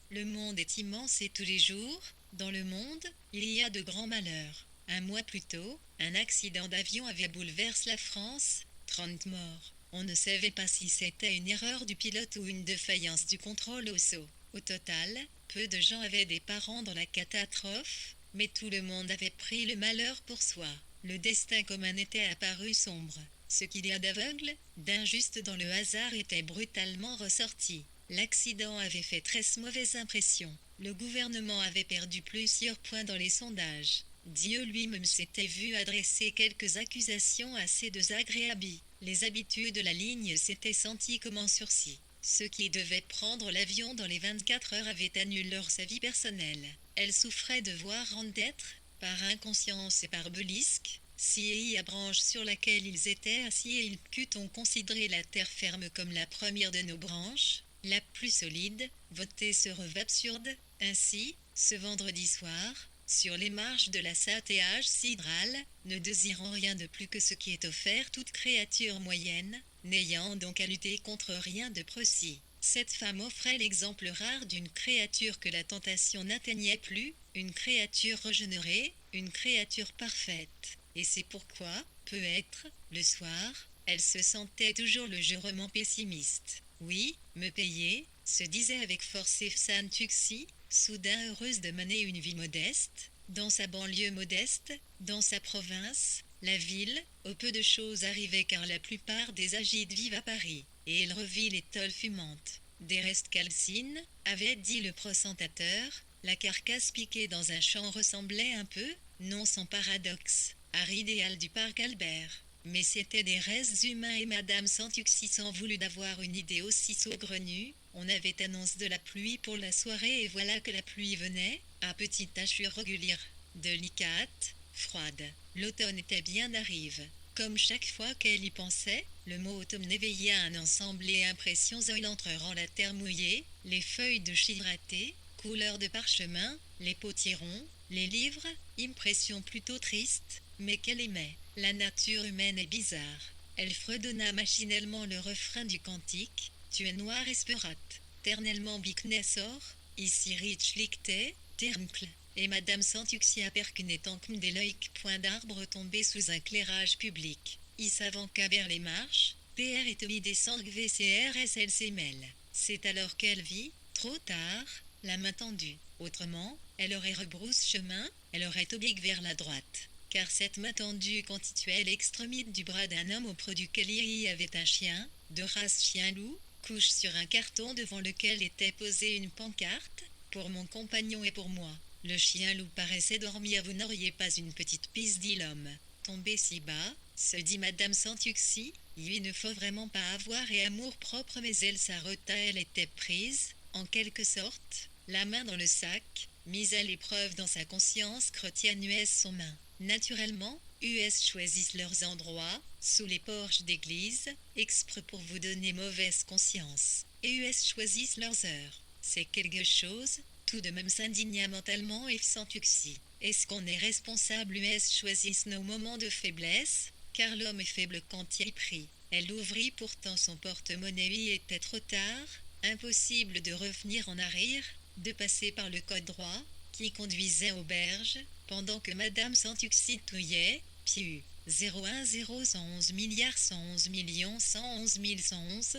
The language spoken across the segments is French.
Le monde est immense et tous les jours, dans le monde, il y a de grands malheurs. Un mois plus tôt, un accident d'avion avait bouleversé la France, 30 morts. On ne savait pas si c'était une erreur du pilote ou une défaillance du contrôle au saut. Au total, peu de gens avaient des parents dans la catastrophe, mais tout le monde avait pris le malheur pour soi. Le destin commun était apparu sombre. Ce qu'il y a d'aveugle, d'injuste dans le hasard était brutalement ressorti. L'accident avait fait très mauvaise impression. Le gouvernement avait perdu plusieurs points dans les sondages. Dieu lui-même s'était vu adresser quelques accusations assez désagréables. Les habitués de la ligne s'étaient sentis comme en sursis. Ceux qui devaient prendre l'avion dans les 24 heures avaient annulé leur sa vie personnelle. Elle souffrait de voir en être, par inconscience et par belisque, si la branche sur laquelle ils étaient assis et ils put-on considérer la terre ferme comme la première de nos branches, la plus solide, voter ce rêve absurde. Ainsi, ce vendredi soir, sur les marches de la Satéage sidérale, ne désirant rien de plus que ce qui est offert toute créature moyenne, n'ayant donc à lutter contre rien de précis. Cette femme offrait l'exemple rare d'une créature que la tentation n'atteignait plus, une créature régénérée, une créature parfaite. Et c'est pourquoi, peut-être, le soir, elle se sentait toujours légèrement pessimiste. Oui, me payer, se disait avec force Efsan Tuxi, soudain heureuse de mener une vie modeste, dans sa banlieue modeste, dans sa province, la ville, où peu de choses arrivaient car la plupart des agites vivent à Paris, et elle revit les tôles fumantes. Des restes calcines, avait dit le présentateur, la carcasse piquée dans un champ ressemblait un peu, non sans paradoxe, à l'idéal du parc Albert. Mais c'étaient des restes humains et Madame Santuxi s'en voulut d'avoir une idée aussi saugrenue. On avait annonce de la pluie pour la soirée et voilà que la pluie venait, à petites taches régulières, délicates, froides. L'automne était bien arrive. Comme chaque fois qu'elle y pensait, le mot automne éveillait un ensemble et impressions entrerant la terre mouillée, les feuilles de chiraté, couleur de parchemin, les potirons, les livres, impression plutôt triste, mais qu'elle aimait. La nature humaine est bizarre. Elle fredonna machinalement le refrain du cantique. Tu es noir espérate, ternellement bicnessor, ici rich licté, termcle. Et Madame Santuxia percunait en comme des loïcs points d'arbres tombés sous un clairage public. Y savant qu'à vers les marches, PR et Tommy descendent VCRSLC mêle. C'est alors qu'elle vit, trop tard, la main tendue. Autrement, elle aurait rebrousse chemin, elle aurait oblique vers la droite. Car cette main tendue constituait l'extrémité du bras d'un homme auprès duquel il y avait un chien, de race chien-loup, couche sur un carton devant lequel était posée une pancarte, pour mon compagnon et pour moi. Le chien-loup paraissait dormir, vous n'auriez pas une petite piste, dit l'homme. Tombé si bas, se dit Madame Santuxi, il ne faut vraiment pas avoir et amour propre mais elle s'arrêta, elle était prise, en quelque sorte, la main dans le sac, mise à l'épreuve dans sa conscience, chrétienne US son main. Naturellement, US choisissent leurs endroits, sous les porches d'église, exprès pour vous donner mauvaise conscience. Et US choisissent leurs heures. C'est quelque chose, tout de même s'indigna mentalement et Santuxi. Est-ce qu'on est responsable US choisissent nos moments de faiblesse, car l'homme est faible quand il prie. Elle ouvrit pourtant son porte-monnaie, il était trop tard, impossible de revenir en arrière, de passer par le code droit, qui conduisait aux berges, pendant que Madame Santuxi touillait, Piu. 01011 milliards 111 millions 111 111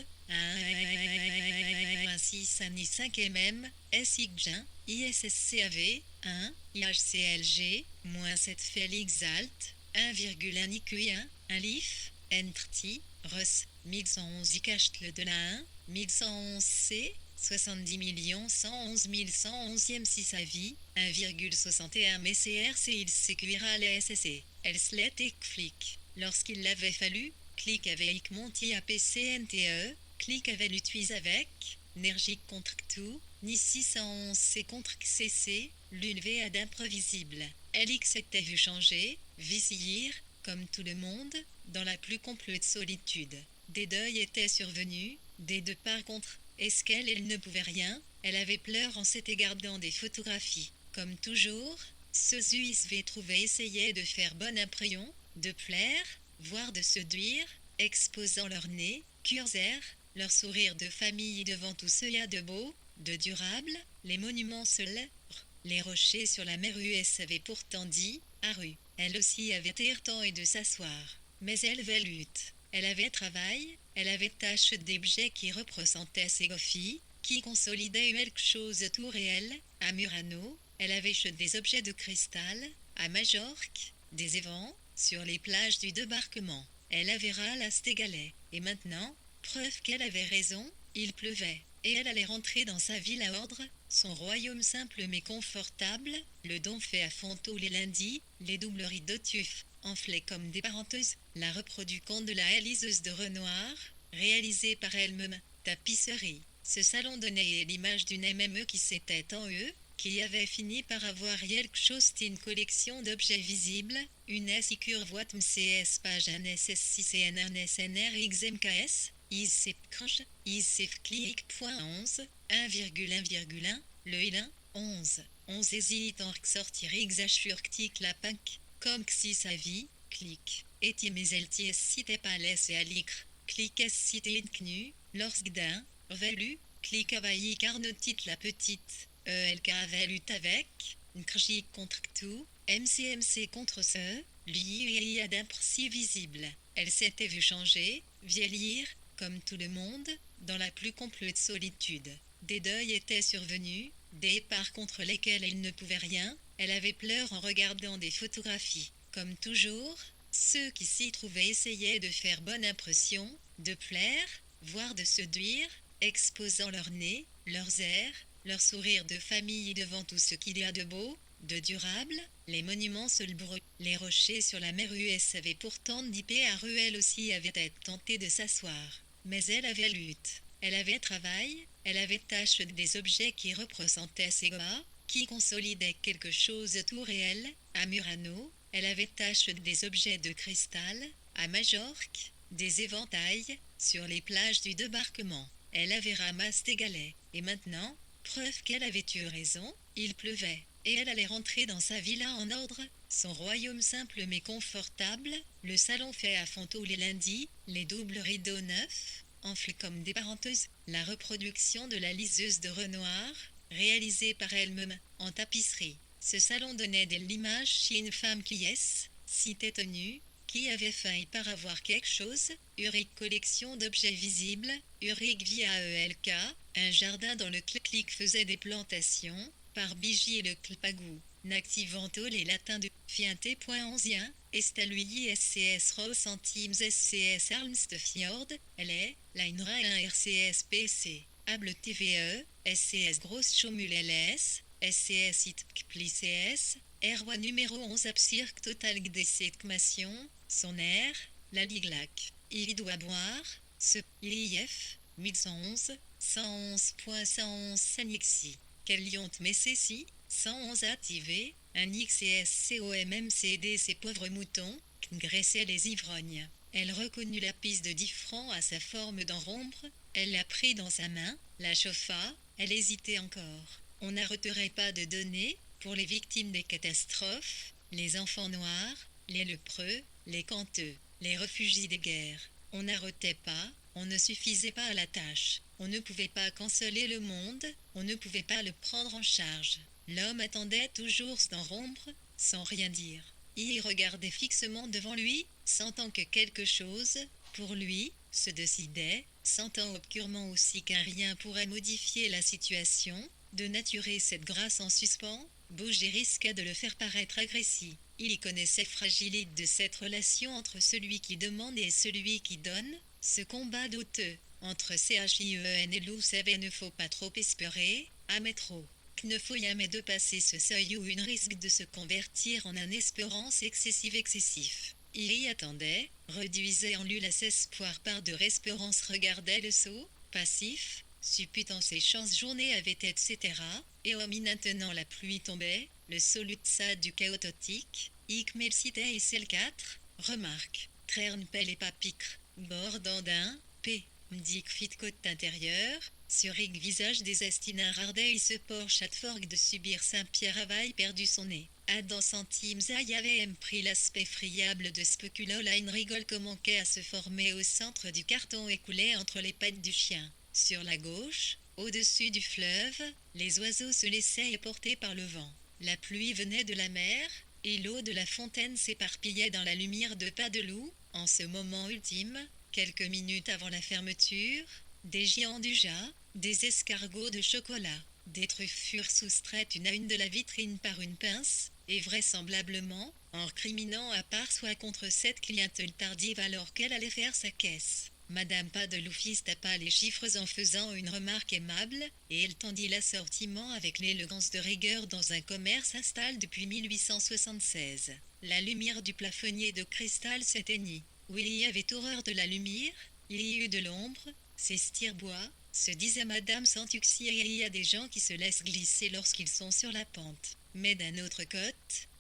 6 5 mm SIGJIN ISSCAV 1 IHCLG moins 7 Félix Alt 1,1 IQ1 1 LIF NTRTI RUS 1111 ICACHTLE de la 1 1111 C 70 millions 111 111e 6 à vie 1,61 MCRC il sécuira les SSC. Elle slet et flic. Lorsqu'il l'avait fallu, clic avec monti à PCNTE, clic avait l'utilise avec, énergique contre tout, ni 611 C contre CC, l'une d'imprévisible. LX était vu changer, vieillir, comme tout le monde, dans la plus complète solitude. Des deuils étaient survenus, des deux par contre, est-ce qu'elle ne pouvait rien, elle avait pleuré en s'était gardant des photographies. Comme toujours, ceux USV trouvaient essayaient de faire bonne impression, de plaire, voire de séduire, exposant leur nez, curseur, leur sourire de famille devant tout ce y a de beau, de durable, les monuments se lèvrent. Les rochers sur la mer US avaient pourtant dit, à rue. Elle aussi avait temps et de s'asseoir. Mais elle avait lutte. Elle avait travail, elle avait tâche d'objets qui représentaient ses filles, qui consolidaient quelque chose tout réel, à Murano, elle avait des objets de cristal, à Majorque, des évents, sur les plages du débarquement. Elle avait ras la Stégalais, et maintenant, preuve qu'elle avait raison, il pleuvait, et elle allait rentrer dans sa ville à ordre, son royaume simple mais confortable, le don fait à fond tous les lundis, les doubles rideaux tufs, enflés comme des parenteuses, la reproduction de la liseuse de Renoir, réalisée par elle-même, tapisserie. Ce salon donnait l'image d'une MME qui s'était en eux, qui avait fini par avoir quelque chose d'une collection d'objets visibles, une SICUR voite MCS page NSSICNNSNRXMKS, ISEPCRANCH, ISEFCLIC.11, 1,1,1, le ILIN, 11. 11 hésite en ressortir XHURCTIC la PAC, comme si sa vie, clic, et Timézelties cité pas laissé à l'icre, clic cité incnu, lorsqu'dun, valu, clic availli carnotit la petite. ELK avait lutte avec, Nkrji contre tout, MCMC contre ce, lui et si visible. Elle s'était vue changer, vieillir, comme tout le monde, dans la plus complète solitude. Des deuils étaient survenus, des parts contre lesquels elle ne pouvait rien, elle avait pleuré en regardant des photographies. Comme toujours, ceux qui s'y trouvaient essayaient de faire bonne impression, de plaire, voire de séduire, exposant leur nez, leurs airs, leur sourire de famille devant tout ce qu'il y a de beau, de durable, les monuments seuls brûlent. Les rochers sur la mer US avaient pourtant dippé à rue, elle aussi avait été tentée de s'asseoir. Mais elle avait lutte. Elle avait travail, elle avait tâche des objets qui représentaient ses gars, qui consolidaient quelque chose de tout réel, à Murano, elle avait tâche des objets de cristal, à Majorque, des éventails, sur les plages du débarquement. Elle avait ramassé des galets, et maintenant, preuve qu'elle avait eu raison, il pleuvait, et elle allait rentrer dans sa villa en ordre, son royaume simple mais confortable, le salon fait à fond tous les lundis, les doubles rideaux neufs, enflés comme des parenteuses, la reproduction de la liseuse de Renoir, réalisée par elle-même, en tapisserie. Ce salon donnait de l'image chez une femme qui s'était tenue, qui avait failli par avoir quelque chose, Uric collection d'objets visibles, Uric via ELK, un jardin dans le clic faisait des plantations, par Bigie et le Clipagou, n'activant tous les latins de Fiente.11, Estalui SCS Rose Centimes SCS Armst Fjord, LA, Linera 1 RCS PC, Able TVE, SCS Grosse Chomul LS, SCS ITPCPLI CS, Roi numéro 11 Absirque Total Gdesecmation, son air, la Liglac. Il doit boire, ce, IF, 1111, 111.111 Sanixi. Kelliont Messessi, 111 activé, un XCSCOMMCD ces pauvres moutons, graissaient les ivrognes. Elle reconnut la piste de 10 francs à sa forme d'enrombre, elle la prit dans sa main, la chauffa, elle hésitait encore. On n'arrêterait pas de donner, pour les victimes des catastrophes, les enfants noirs, les lépreux, les canteux, les réfugiés des guerres. On n'arrêtait pas, on ne suffisait pas à la tâche. On ne pouvait pas consoler le monde, on ne pouvait pas le prendre en charge. L'homme attendait toujours dans l'ombre, sans rien dire. Il regardait fixement devant lui, sentant que quelque chose, pour lui, se décidait, sentant obscurement aussi qu'un rien pourrait modifier la situation, de naturer cette grâce en suspens, Bouger risqua de le faire paraître agressif. Il y connaissait fragilité de cette relation entre celui qui demande et celui qui donne, ce combat douteux, entre CHIEN et Lou savait ne faut pas trop espérer, mais trop. Ne faut jamais dépasser ce seuil où une risque de se convertir en un espérance excessif. Il y attendait, réduisait en lui l'espoir par de l'espérance regardait le saut, passif, supputant ses chances journée avait etc., et homme maintenant la pluie tombait, le solutsa du chaotique, hic melcitait et celle 4, remarque, trerne pelle et papicre, bord d'andin, p, m'dic fit côte intérieure, sur ig visage des estinins rardait il se porche à forgue de subir Saint-Pierre availle perdu son nez. Adam centimes y avait pris l'aspect friable de spéculola une rigole commençait à se former au centre du carton écoulé entre les pattes du chien. Sur la gauche, Au-dessus du fleuve, les oiseaux se laissaient porter par le vent. La pluie venait de la mer, et l'eau de la fontaine s'éparpillait dans la lumière de pas de loup. En ce moment ultime, quelques minutes avant la fermeture, des géants du Jat, des escargots de chocolat, des truffes furent soustraites une à une de la vitrine par une pince, et vraisemblablement, en recriminant à part soi contre cette clientèle tardive alors qu'elle allait faire sa caisse. Madame Padeloup tapa les chiffres en faisant une remarque aimable, et elle tendit l'assortiment avec l'élégance de rigueur dans un commerce installé depuis 1876. La lumière du plafonnier de cristal s'éteignit. Willy avait horreur de la lumière, il y eut de l'ombre, c'est stirbois, se disait Madame Santuxi, et il y a des gens qui se laissent glisser lorsqu'ils sont sur la pente. Mais d'un autre côté,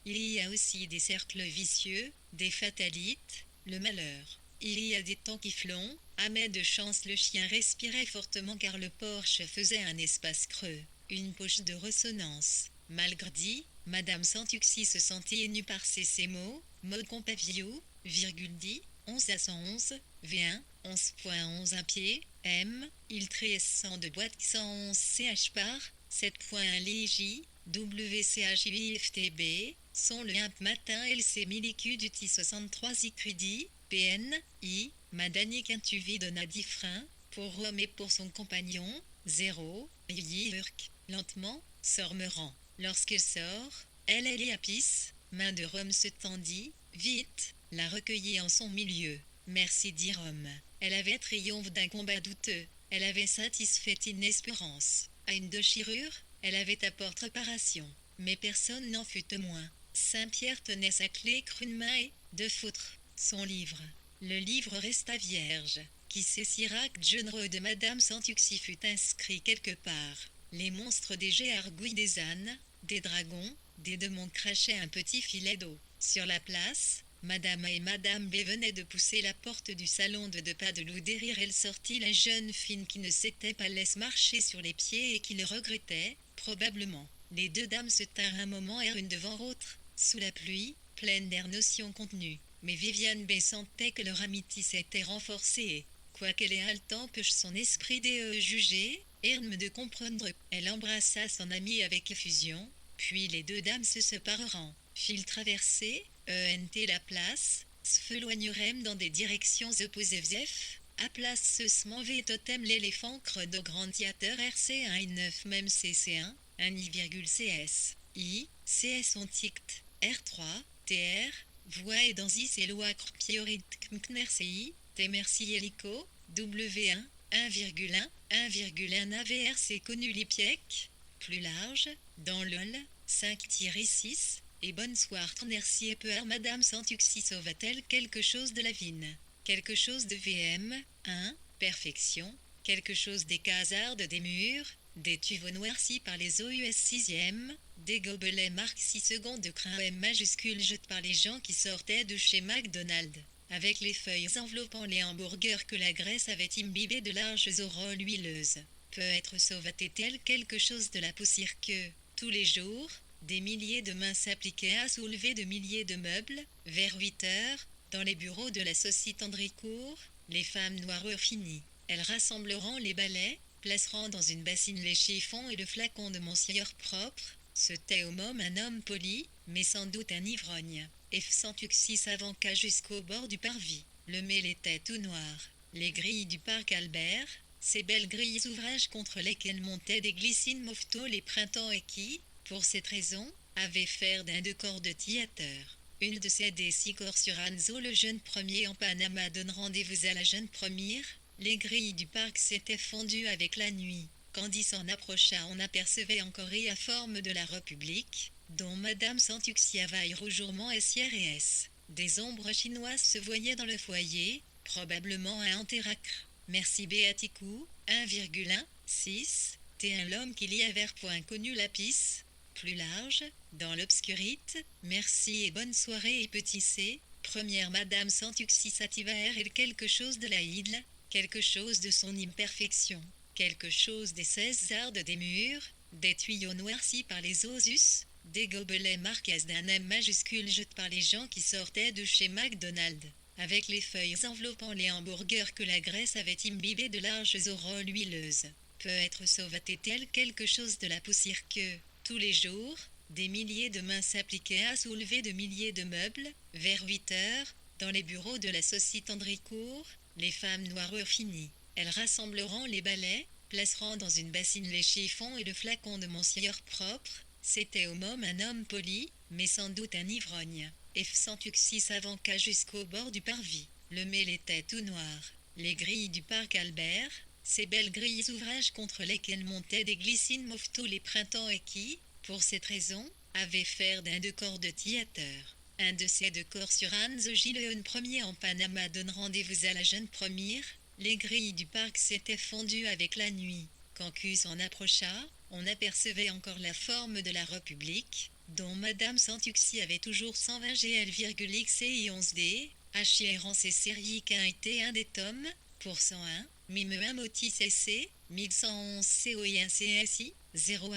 il y a aussi des cercles vicieux, des fatalites, le malheur. Il y a des temps qui flont, à de chance le chien respirait fortement car le porche faisait un espace creux, une poche de ressonance. Malgré dit, Madame Santuxi se sentit émue par ces mots, mode compavio, virgule dit, 11 à 111, V1, 11.11 un pied, M, il 100 de boîte 111 CH par, 7.1 LJ, WCHIFTB, sont le 1 matin LC Milicu du T63 IQD, PN, I, Madani Quintuvi donna 10 freins, pour Rome et pour son compagnon, 0, Yurk, lentement, sormerant. Lorsqu'il sort, elle est à pisse, main de Rome se tendit, vite, la recueillit en son milieu. Merci dit Rome. Elle avait triomphe d'un combat douteux, elle avait satisfait une espérance. À une déchirure, elle avait apporté réparation, mais personne n'en fut témoin. Saint-Pierre tenait sa clé crune main et, de foutre, son livre. Le livre resta vierge. Qui sait Sirac généreux de Madame Santuxi fut inscrit quelque part. Les monstres des jets argouillent des ânes, des dragons, des démons crachaient un petit filet d'eau. Sur la place, Madame A et Madame B venaient de pousser la porte du salon de Padeloup. Derrière elle sortit la jeune fille qui ne s'était pas laissée marcher sur les pieds et qui le regrettait, probablement. Les deux dames se tinrent un moment et une devant l'autre, sous la pluie, pleine d'air notions contenues. Mais Viviane B sentait que leur amitié s'était renforcée et, quoiqu'elle ait haletant que son esprit de juger, Herme de comprendre, elle embrassa son amie avec effusion, puis les deux dames se séparèrent. Fil traversé, ENT la place, s'éloignerem dans des directions opposées. Vf, à place ce smanvé totem l'éléphant creux de grand théâtre RC1 et 9 même CC1, 1,CS, I, CS on tict, R3, TR, voix et dans is et loi crpiorit kmknerci, T merci hélico, W1, 1,1, 1,1 AVRC connu Lipiec, plus large, dans l'OL, 5-6, et bonsoir merci et peur Madame Santuxi sauva-t-elle quelque chose de la vigne, quelque chose de VM, 1, perfection, quelque chose des casardes des murs, des tuyaux noircis par les OUS 6e, des gobelets marque 6 secondes de crin M majuscule jetés par les gens qui sortaient de chez McDonald's, avec les feuilles enveloppant les hamburgers que la graisse avait imbibé de larges auroles huileuses. Peut-être sauva-t-elle quelque chose de la poussière que, tous les jours, des milliers de mains s'appliquaient à soulever de milliers de meubles. Vers 8 heures, dans les bureaux de la Société Andricourt, les femmes noirures finies. Elles rassembleront les balais, placeront dans une bassine les chiffons et le flacon de Monsieur propre. C'était au môme un homme poli, mais sans doute un ivrogne. Et Santuxi s'avanqua jusqu'au bord du parvis. Le mail était tout noir. Les grilles du parc Albert, ces belles grilles ouvrages contre lesquelles montaient des glycines mauveteaux les printemps et qui, pour cette raison, avaient faire d'un décor de théâtre. Une de ces des 6 corps sur Anzo le jeune premier en Panama donne rendez-vous à la jeune première. Les grilles du parc s'étaient fondues avec la nuit. Quand il s'en approcha on apercevait encore la forme de la République, dont Madame Santuxi availle rougeourement S. Des ombres chinoises se voyaient dans le foyer, probablement un antéracre. Merci Béaticou, 1,1, 6, T1 l'homme qu'il y avait point connu la pisse, plus large, dans l'obscurité, merci et bonne soirée et petit C, première Madame Santuxi Sativaire et quelque chose de la Hidle, quelque chose de son imperfection, quelque chose des 16 ardes des murs, des tuyaux noircis par les osus, des gobelets marqués d'un M majuscule jetés par les gens qui sortaient de chez McDonald's, avec les feuilles enveloppant les hamburgers que la graisse avait imbibés de larges auroles huileuses. peut être sauvaté-elle quelque chose de la poussière que, tous les jours, des milliers de mains s'appliquaient à soulever de milliers de meubles, vers 8 heures, dans les bureaux de la Société Andricourt, les femmes noires finies. Elles rassembleront les balais, placeront dans une bassine les chiffons et le flacon de Monsieur propre. C'était au môme un homme poli, mais sans doute un ivrogne. Et Santuxi s'avanqua jusqu'au bord du parvis. Le mail était tout noir. Les grilles du parc Albert, ces belles grilles ouvrages contre lesquelles montaient des glycines mauves tous les printemps et qui, pour cette raison, avaient faire d'un décor de théâtre. Un de ces décors sur Hans Gileon Ier en Panama donne rendez-vous à la jeune première. Les grilles du parc s'étaient fondues avec la nuit. Quand Cus en approcha, on apercevait encore la forme de la République, dont Madame Santuxi avait toujours 120 GL,X et 11D, H.I.R.N. série qu'un était un des tomes, pour 101, mime 1 motis SC, 1111 COI1 CSI, 011,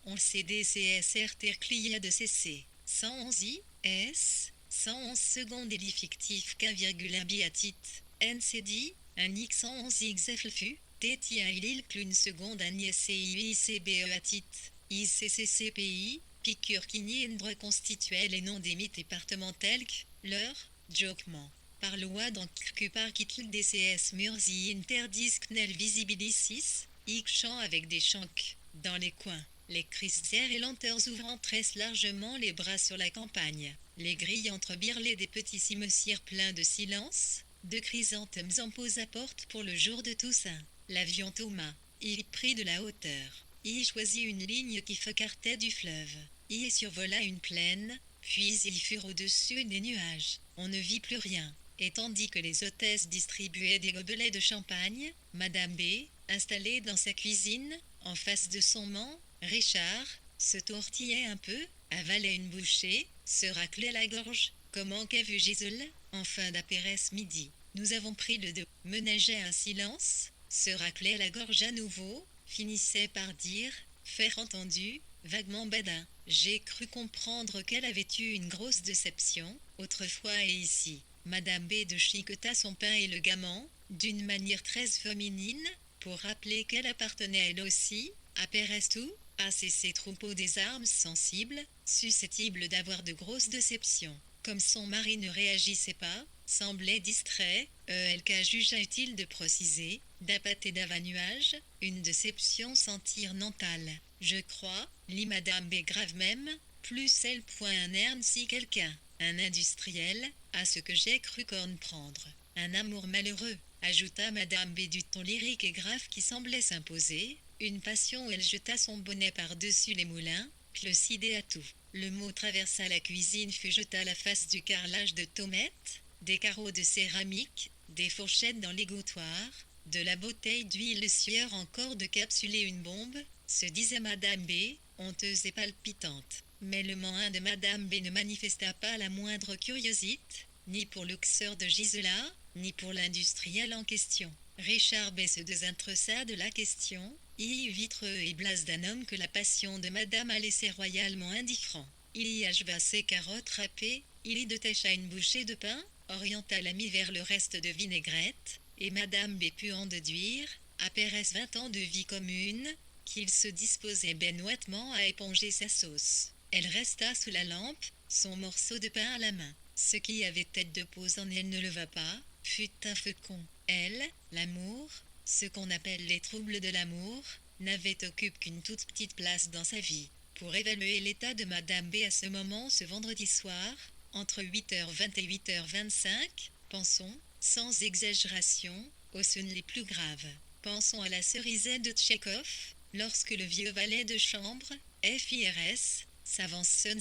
11 CDCSR Terclia de CC, 111 I, S, 111 secondes élit fictif qu'1,1 biatite, NCD, un X 111 XFLFU, TTI Lille Clune seconde un ISCIUICBE atite, ICCCPI, piqûre qui droit constituel et non des mythes départementels, leur, joquement. Par loi dans par kitl DCS Murzi interdisque nel visibilicis, X champ avec des chanques, dans les coins. Les chrysères et lenteurs ouvrant tressent largement les bras sur la campagne. Les grilles entrebirlées des petits cimetières pleins de silence, de chrysanthèmes en pose à porte pour le jour de Toussaint. L'avion Thomas, il prit de la hauteur. Il choisit une ligne qui feucartait du fleuve. Il survola une plaine, puis ils furent au-dessus des nuages. On ne vit plus rien. Et tandis que les hôtesses distribuaient des gobelets de champagne, Madame B, installée dans sa cuisine, en face de son mant, Richard, se tortillait un peu, avalait une bouchée, se raclait la gorge, comment qu'a vu Gisèle, enfin d'apérer midi. Nous avons pris le deux. Ménageait un silence, se raclait la gorge à nouveau, finissait par dire, faire entendu, vaguement badin. J'ai cru comprendre qu'elle avait eu une grosse déception, autrefois et ici. Madame B déchiqueta son pain et le gamin, d'une manière très féminine, pour rappeler qu'elle appartenait elle aussi, à Perestou, à ces troupeaux des armes sensibles, susceptibles d'avoir de grosses déceptions. Comme son mari ne réagissait pas, semblait distrait, elle jugea utile de préciser, d'appâter d'avanuage, une déception sentimentale. Je crois, lit Madame B grave même, plus elle point un erne si quelqu'un, un industriel, à ce que j'ai cru comprendre. Un amour malheureux, ajouta Madame B du ton lyrique et grave qui semblait s'imposer, une passion où elle jeta son bonnet par-dessus les moulins, clocidé à tout. Le mot traversa la cuisine fut jeté à la face du carrelage de tomates, des carreaux de céramique, des fourchettes dans l'égouttoir, de la bouteille d'huile sueur encore de capsuler une bombe, se disait Madame B, honteuse et palpitante. Mais le main de Madame B ne manifesta pas la moindre curiosité, ni pour l'oxeur de Gisela, ni pour l'industriel en question. Richard B se désintéressa de la question, il vitreux et blase d'un homme que la passion de Madame a laissé royalement indifférent. Il y acheva ses carottes râpées, il y détacha une bouchée de pain, orienta l'ami vers le reste de vinaigrette, et Madame B put en déduire, après 20 ans de vie commune, qu'il se disposait benoîtement à éponger sa sauce. Elle resta sous la lampe, son morceau de pain à la main. Ce qui avait tête de pose en elle ne leva pas, fut un faucon. Elle, l'amour, ce qu'on appelle les troubles de l'amour, n'avait occupé qu'une toute petite place dans sa vie. Pour évaluer l'état de Madame B à ce moment, ce vendredi soir, entre 8h20 et 8h25, pensons, sans exagération, aux sons les plus graves. Pensons à la cerisette de Tchekhov, lorsque le vieux valet de chambre, FIRS, s'avance son,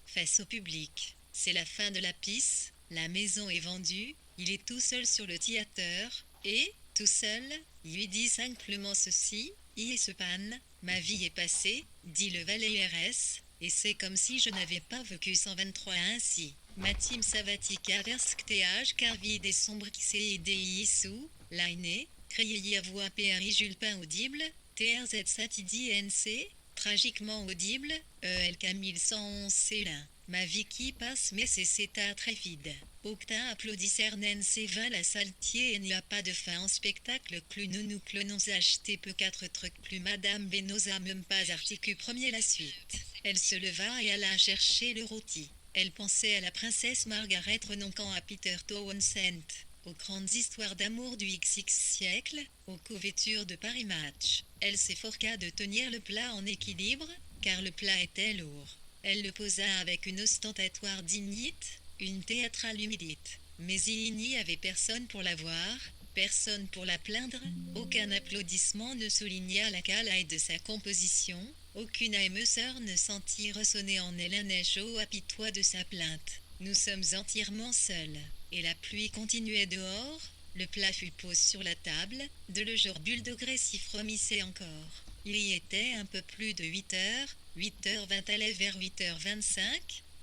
face au public. C'est la fin de la pièce, la maison est vendue, il est tout seul sur le théâtre, et, tout seul, il lui dit simplement ceci, il se panne, ma vie est passée, dit le valet RS, et c'est comme si je n'avais pas vécu 123 ainsi. Ma team savatica verskteage car vide et sombre qui s'est aidé sous, l'aîné, crié à voix PRI Julpin audible, TRZ Satidi NC, tragiquement audible, EL Camille 111 C1. Ma vie qui passe mais c'est à très vide. Octa applaudissèrent Nancy vint la saltier et n'y a pas de fin en spectacle plus nous clonons acheter peu 4 trucs plus Madame B n'osa même pas articuler premier la suite. Elle se leva et alla chercher le rôti. Elle pensait à la princesse Margaret renonquant à Peter Townsend, aux grandes histoires d'amour du XX siècle, aux couvertures de Paris Match. Elle s'efforça de tenir le plat en équilibre, car le plat était lourd. Elle le posa avec une ostentatoire dignité, une théâtrale humilité. Mais il n'y avait personne pour la voir, personne pour la plaindre, aucun applaudissement ne souligna la qualité de sa composition, aucune émotion ne sentit ressonner en elle un écho apitois de sa plainte. Nous sommes entièrement seuls, et la pluie continuait dehors, le plat fut posé sur la table, de le jour bulle-degré s'y frémissait encore. Il y était un peu plus de 8h, 8h20 allait vers 8h25,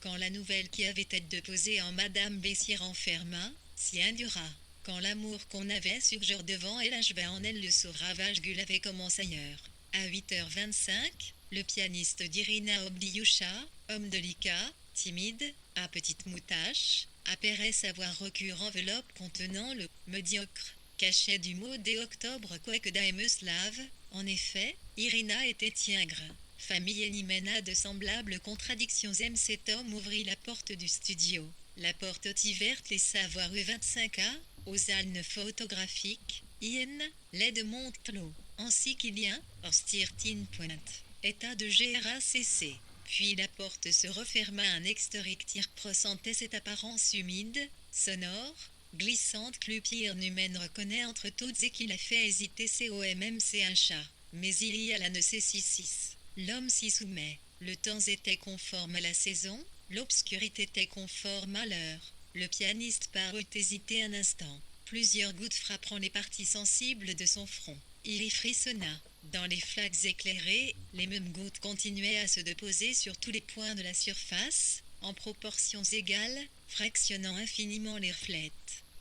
quand la nouvelle qui avait été déposée en Madame B s'y renferma, s'y indura. Quand l'amour qu'on avait surgeur devant elle acheva en elle le sourd ravage gueule avait commencé ailleurs. À 8h25, le pianiste d'Irina Oblioucha, homme délicat, timide, à petite moustache, apparaît savoir recure enveloppe contenant le médiocre cachet du mot des octobre quoique d'Aemeslave. En effet, Irina était tiègre. Famille élimina de semblables contradictions. Cet homme ouvrit la porte du studio. La porte ouverte laissa voir E25A, aux alnes photographiques, Ian, lait de Montelot, ainsi qu'il y a, Ostirtin Pointe, état de GRACC. Puis la porte se referma. Un extorictir pressentait cette apparence humide, sonore, glissante que le pire humaine reconnaît entre toutes et qui l'a fait hésiter COMMC un chat. Mais il y a la necessité. L'homme s'y soumet. Le temps était conforme à la saison, l'obscurité était conforme à l'heure. Le pianiste parut hésiter un instant. Plusieurs gouttes frapperont les parties sensibles de son front. Il y frissonna. Dans les flaques éclairées, les mêmes gouttes continuaient à se déposer sur tous les points de la surface, en proportions égales, fractionnant infiniment les reflets.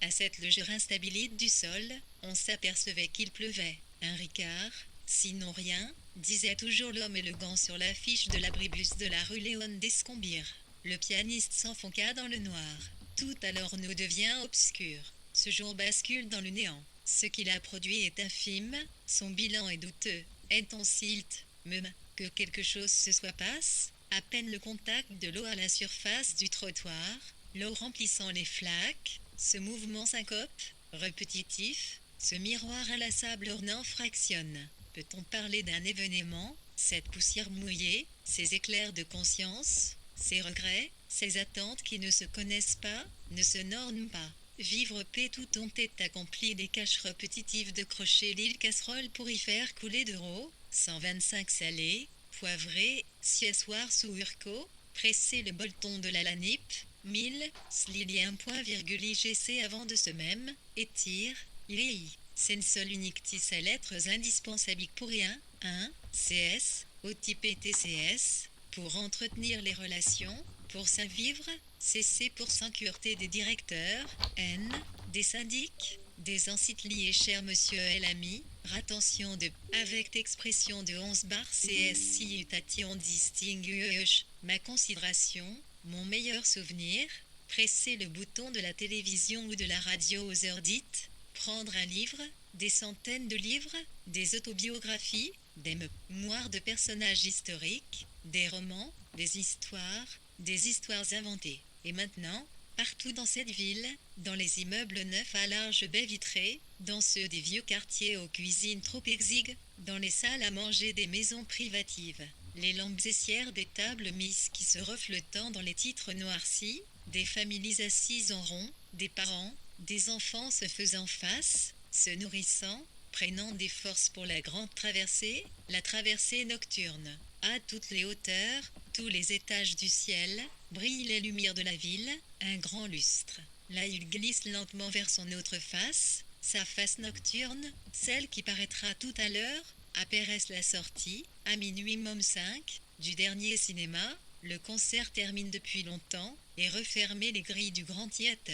À cette légère instabilité du sol, on s'apercevait qu'il pleuvait. Un ricard, sinon rien, disait toujours l'homme élégant sur l'affiche de l'abribus de la rue Léon d'Escombir. Le pianiste s'enfonça dans le noir. Tout alors nous devient obscur. Ce jour bascule dans le néant. Ce qu'il a produit est infime, son bilan est douteux. Est-on silt, même, que quelque chose se soit passe? À peine le contact de l'eau à la surface du trottoir, l'eau remplissant les flaques, ce mouvement syncope, répétitif, ce miroir inlassable ornant fractionne. Peut-on parler d'un événement, cette poussière mouillée, ces éclairs de conscience, ces regrets, ces attentes qui ne se connaissent pas, ne se norment pas? Vivre paix tout ont est accompli des caches répétitives de crocher l'île casserole pour y faire couler de d'eau, 125 salés, poivrés, siessoir sous urco, presser le bolton de la lanipe, 1000, slilien point virgule IGC avant de ce même, et tire, IEI. C'est une seule unique tisse à lettres indispensables pour rien, 1, CS, OTP TCS, pour entretenir les relations, pour s'invivre, CC pour s'incureter des directeurs, N, des syndics, des incites liés cher monsieur et l'ami, ratention de, avec expression de 11 bar CS si utation distingue, ma considération, mon meilleur souvenir, presser le bouton de la télévision ou de la radio aux heures dites, prendre un livre, des centaines de livres, des autobiographies, des mémoires de personnages historiques, des romans, des histoires inventées. Et maintenant, partout dans cette ville, dans les immeubles neufs à larges baies vitrées, dans ceux des vieux quartiers aux cuisines trop exiguës, dans les salles à manger des maisons privatives, les lampes essières des tables mises qui se reflétant dans les titres noircis, des familles assises en rond, des parents, des enfants se faisant face, se nourrissant, prenant des forces pour la grande traversée, la traversée nocturne. À toutes les hauteurs, tous les étages du ciel, brillent les lumières de la ville, un grand lustre. Là il glisse lentement vers son autre face, sa face nocturne, celle qui paraîtra tout à l'heure, apparaît la sortie, à minuit mom 5, du dernier cinéma, le concert termine depuis longtemps, et refermer les grilles du grand théâtre.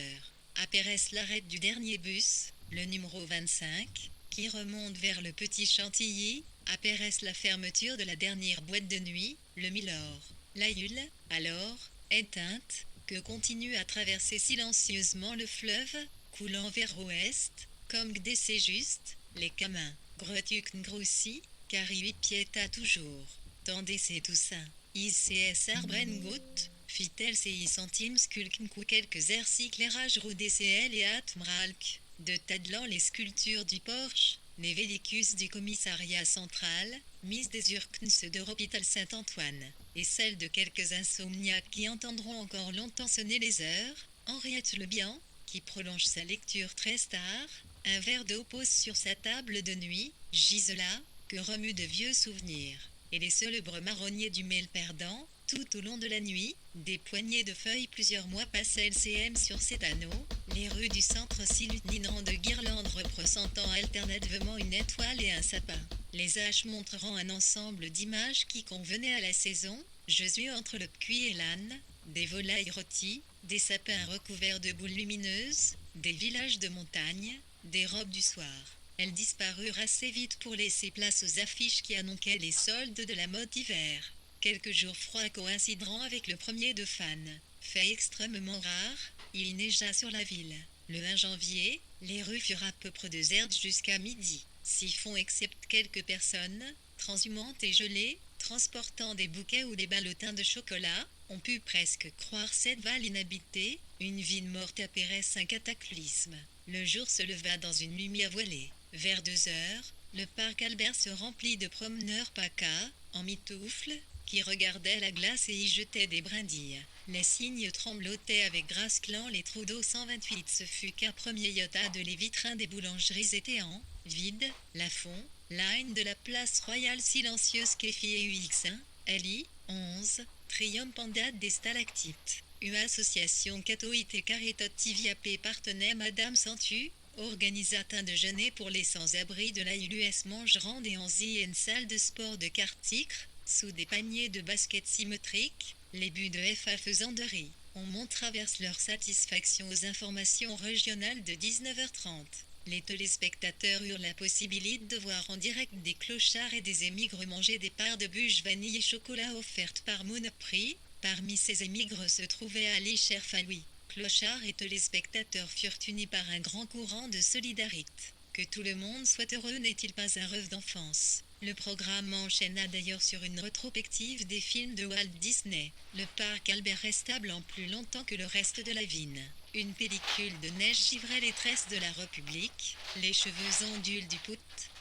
Apparaît l'arrêt du dernier bus, le numéro 25, qui remonte vers le petit Chantilly, apparaît la fermeture de la dernière boîte de nuit, le Milord. L'aïeul, alors, éteinte, que continue à traverser silencieusement le fleuve, coulant vers ouest, comme gdc juste, les camins, gretukn grossi, car huit pieta toujours. Tandis c'est Toussaint. ICS Arbrengut, fit-elle CI centimes skulkn quelques éclairages roux DCL et Atmralk, de Tadlan les sculptures du Porche, les vélicus du commissariat central, Miss des Urkns de l'hôpital Saint-Antoine, et celles de quelques insomniaques qui entendront encore longtemps sonner les heures, Henriette Lebihan, qui prolonge sa lecture très tard, un verre d'eau pose sur sa table de nuit, Gisela, que remue de vieux souvenirs, et les célèbres marronniers du mail perdant, tout au long de la nuit, des poignées de feuilles plusieurs mois passés LCM sur cet anneau, les rues du centre s'illuminant de guirlandes représentant alternativement une étoile et un sapin. Les haches montreront un ensemble d'images qui convenaient à la saison, Josué entre le puits et l'âne, des volailles rôties, des sapins recouverts de boules lumineuses, des villages de montagne, des robes du soir. Elles disparurent assez vite pour laisser place aux affiches qui annonçaient les soldes de la mode d'hiver. Quelques jours froids coïncideront avec le 1er de Fan. Fait extrêmement rare, il neigea sur la ville. Le 1 janvier, les rues furent à peu près désertes jusqu'à midi. Siphon excepte quelques personnes, transhumantes et gelées, transportant des bouquets ou des ballotins de chocolat, on put presque croire cette vallée inhabitée, une ville morte apparaisse un cataclysme. Le jour se leva dans une lumière voilée. Vers 2 heures, le parc Albert se remplit de promeneurs PACA, en mitoufles, qui regardaient la glace et y jetaient des brindilles. Les cygnes tremblotaient avec grasse clan les trous d'eau 128. Ce fut qu'un premier iota de les vitrins des boulangeries étaient en vide, Lafond, line de la place royale silencieuse Kefi et UX1, LI, 11, triomphantade des stalactites. Association catholique et caritative AP partenaire Madame Santu, organisa un déjeuner pour les sans-abri de la US mangeront des enzies et une salle de sport de Carticre, sous des paniers de basket symétriques, les buts de FA faisant de riz. On monte traverse leur satisfaction aux informations régionales de 19h30. Les téléspectateurs eurent la possibilité de voir en direct des clochards et des émigres manger des parts de bûche vanille et chocolat offertes par Monoprix. Parmi ces émigres se trouvait Ali Cherfaoui. Clochards et téléspectateurs furent unis par un grand courant de solidarité. Que tout le monde soit heureux n'est-il pas un rêve d'enfance? Le programme enchaîna d'ailleurs sur une rétrospective des films de Walt Disney. Le parc Albert resta blanc plus longtemps que le reste de la vigne. Une pellicule de neige givrait les tresses de la République, les cheveux ondules du Pout,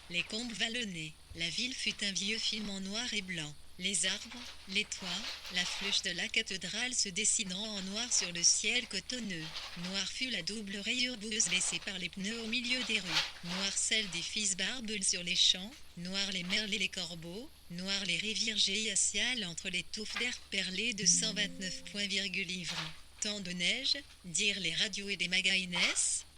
les combes vallonnées. La ville fut un vieux film en noir et blanc. Les arbres, les toits, la flèche de la cathédrale se dessineront en noir sur le ciel cotonneux. Noir fut la double rayure boueuse laissée par les pneus au milieu des rues. Noir celle des fils barbeles sur les champs. Noir les merles et les corbeaux. Noir les rivières géiaciales entre les touffes d'herbe perlées de 129 points livres. Tant de neige, dirent les radios et les magazines,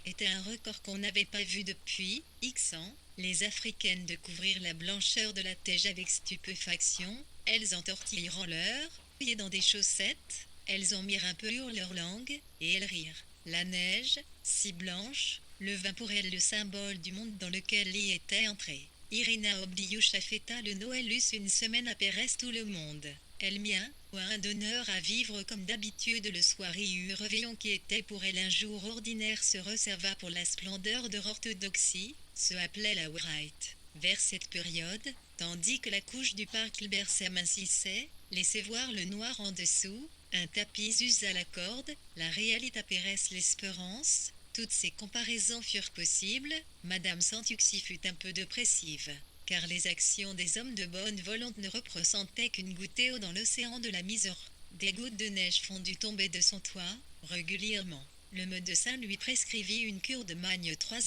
était un record qu'on n'avait pas vu depuis X ans. Les Africaines découvrirent la blancheur de la neige avec stupéfaction. Elles entortillèrent leurs pieds dans des chaussettes. Elles en mirent un peu sur leur langue, et elles rirent. La neige, si blanche, leva pour elles le symbole du monde dans lequel elle y était entrée. Irina Oblioucha fêta le Noëlus une semaine après tout le monde. Elle mien, ou un d'honneur à vivre comme d'habitude le soirée réveillon qui était pour elle un jour ordinaire se réserva pour la splendeur de l'orthodoxie, se appelait la Wright. Vers cette période, tandis que la couche du parc Albert s'amincissait, laissait voir le noir en dessous, un tapis usa la corde, la réalité apparaisse l'espérance, toutes ces comparaisons furent possibles, Madame Santuxi fut un peu dépressive. Car les actions des hommes de bonne volonté ne représentaient qu'une goutte d'eau dans l'océan de la misère. Des gouttes de neige fondues tombaient de son toit, régulièrement. Le médecin lui prescrivit une cure de magne 3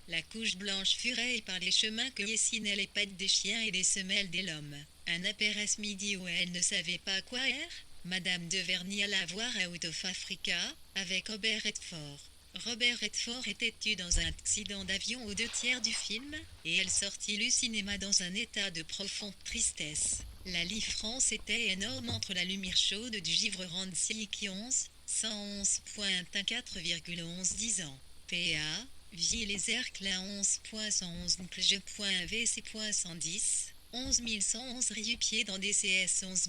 la couche blanche fut rayée par les chemins que dessinaient les pattes des chiens et les semelles des lhomme. Un apéresse midi où elle ne savait pas quoi faire, Madame de Verny alla voir Out of Africa, avec Robert Redford. Robert Redford était tué dans un accident d'avion aux 2 tiers du film, et elle sortit du cinéma dans un état de profonde tristesse. La différence était énorme entre la lumière chaude du givre Rancy qui 111.4,11 ans. PA, Vie les Erclin 11.111.VC.110, 11111 pieds dans DCS 11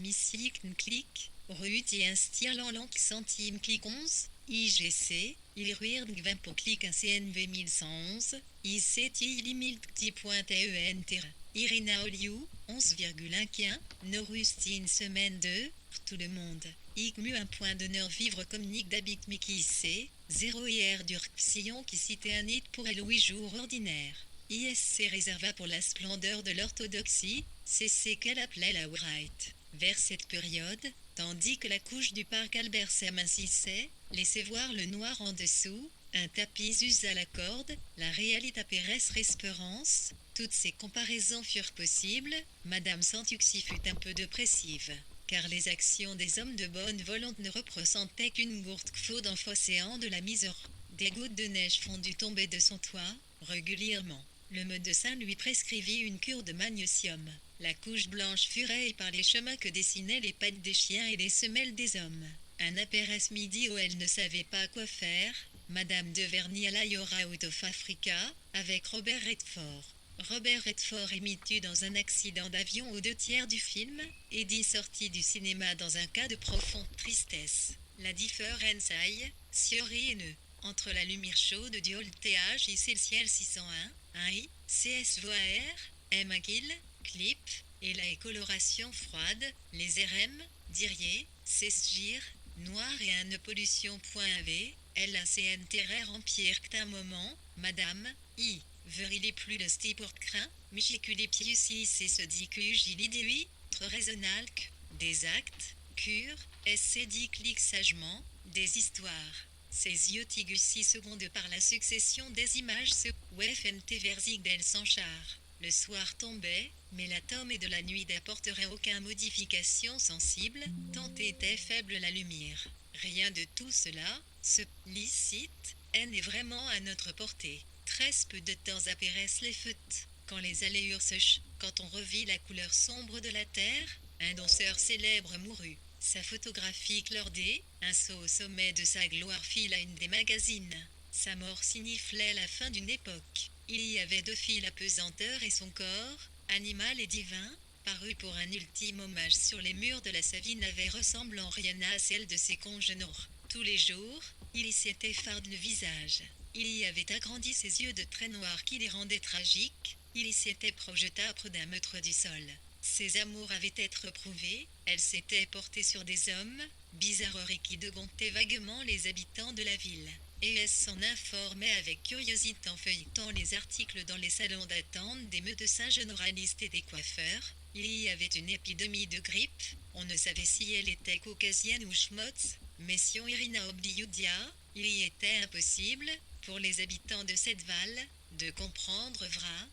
clic, Rut et instirlant l'anc centime clic 11, IGC, il ruird 20 pour clic un CNV 1111, ICT limit.ten Irina Oliou, 11,1 Norustine semaine 2, tout le monde. ICMU un point d'honneur vivre comme Nick d'Abic Mickey C, 0 IR Durpsillon qui citait un hit pour elle 8 jours ordinaires. ISC réserva pour la splendeur de l'orthodoxie, c'est ce qu'elle appelait la Wright. Vers cette période, tandis que la couche du parc Albert s'amincissait, laissait voir le noir en dessous, un tapis use à la corde, la réalité Pérez Espérance, toutes ces comparaisons furent possibles, Madame Santuxi fut un peu dépressive, car les actions des hommes de bonne volonté ne représentaient qu'une gourde chaude dans l'océan de la misère. Des gouttes de neige fondues tombaient de son toit, régulièrement. Le médecin lui prescrivit une cure de magnésium. La couche blanche fut rayée par les chemins que dessinaient les pattes des chiens et les semelles des hommes. Un apérès midi où elle ne savait pas quoi faire, Madame de Verny alla out of Africa, avec Robert Redford. Robert Redford est tué dans un accident d'avion aux 2 tiers du film, Eddie sortit du cinéma dans un cas de profonde tristesse. La différence aille, Siori et ne. Entre la lumière chaude du hall TH et le ciel 601, I, CSVAR, M. Kill, clip, et la coloration froide, les RM, dirier, CSGIR, noir et un pollution.v, LACN terraire empire qu'un moment, Madame, I, verilez plus le stiport craint, Michiculipius I c'est ce dit que j'ilidui, très raisonnable, des actes, cure, SC dit clique sagement, des histoires. Ses yeux tigus 6 secondes par la succession des images se WFNT Verzig d'El Sanchar. Le soir tombait, mais l'atome et de la nuit n'apporterait aucune modification sensible, tant était faible la lumière. Rien de tout cela, ce licite, N est vraiment à notre portée. Très peu de temps apparaissent les fêtes. Quand les allures sèchent, quand on revit la couleur sombre de la terre, un danseur célèbre mourut. Sa photographie clordée, un saut au sommet de sa gloire file à une des magazines. Sa mort signifiait la fin d'une époque. Il y avait 2 fils à pesanteur et son corps, animal et divin, paru pour un ultime hommage sur les murs de la Savine n'avait ressemblant rien à celle de ses congénères. Tous les jours, il y s'était farde le visage. Il y avait agrandi ses yeux de traits noirs qui les rendaient tragiques. Il y s'était projeté près d'un mètre du sol. Ses amours avaient été prouvés, elle s'était portée sur des hommes, bizarreries qui dégontaient vaguement les habitants de la ville. Et elle s'en informait avec curiosité en feuilletant les articles dans les salons d'attente des médecins généralistes et des coiffeurs. Il y avait une épidémie de grippe, on ne savait si elle était caucasienne ou schmotz, mais si on Irina Oblioudia, il y était impossible, pour les habitants de cette vallée, de comprendre vrai.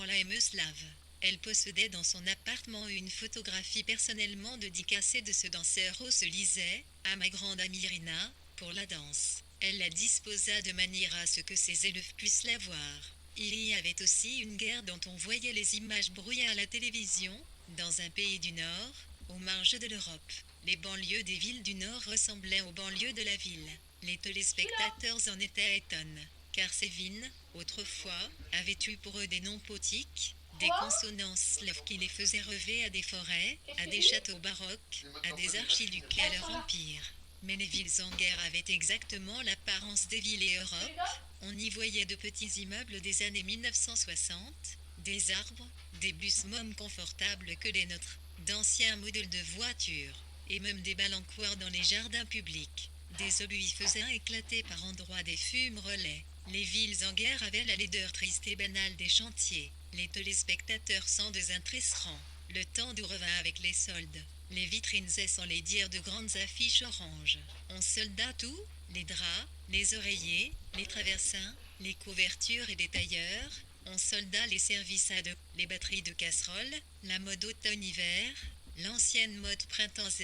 La Meslave. Elle possédait dans son appartement une photographie personnellement dédicacée de ce danseur où se lisait « À ma grande amie Irina, pour la danse ». Elle la disposa de manière à ce que ses élèves puissent la voir. Il y avait aussi une guerre dont on voyait les images brouillées à la télévision, dans un pays du Nord, aux marges de l'Europe. Les banlieues des villes du Nord ressemblaient aux banlieues de la ville. Les téléspectateurs en étaient étonnés, car ces villes, autrefois, avaient eu pour eux des noms potiques, des consonances slaves qui les faisaient rêver à des forêts, à des châteaux baroques, à des archiducs et à leur empire. Mais les villes en guerre avaient exactement l'apparence des villes et Europe. On y voyait de petits immeubles des années 1960, des arbres, des bus mômes confortables que les nôtres, d'anciens modèles de voitures, et même des balancoires dans les jardins publics. Des obus y faisaient éclater par endroits des fumes relais. Les villes en guerre avaient la laideur triste et banale des chantiers. Les téléspectateurs sans désintéressants. Le temps du revint avec les soldes. Les vitrines et sans les dire de grandes affiches oranges. On solda tout, les draps, les oreillers, les traversins, les couvertures et les tailleurs. On solda les services à deux, les batteries de casseroles, la mode automne-hiver, l'ancienne mode printemps-Z.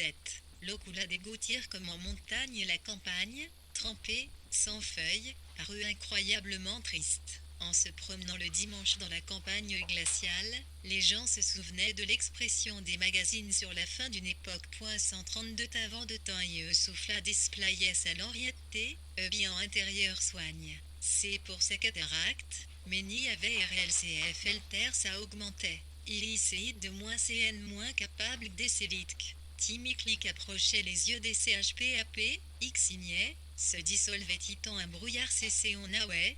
L'eau coula des gouttières comme en montagne et la campagne, trempée, sans feuilles, parut incroyablement triste. En se promenant le dimanche dans la campagne glaciale, les gens se souvenaient de l'expression des magazines sur la fin d'une époque. 132 avant de temps et souffla displayait sa l'orienté, bien intérieur soigne. C'est pour ces cataractes, mais n'y avait RLCF terre ça augmentait. Illicide de moins CN moins capable d'essélitque. Timiclic approchait les yeux des CHPAP, X signait, se dissolvait titant un brouillard CC on away,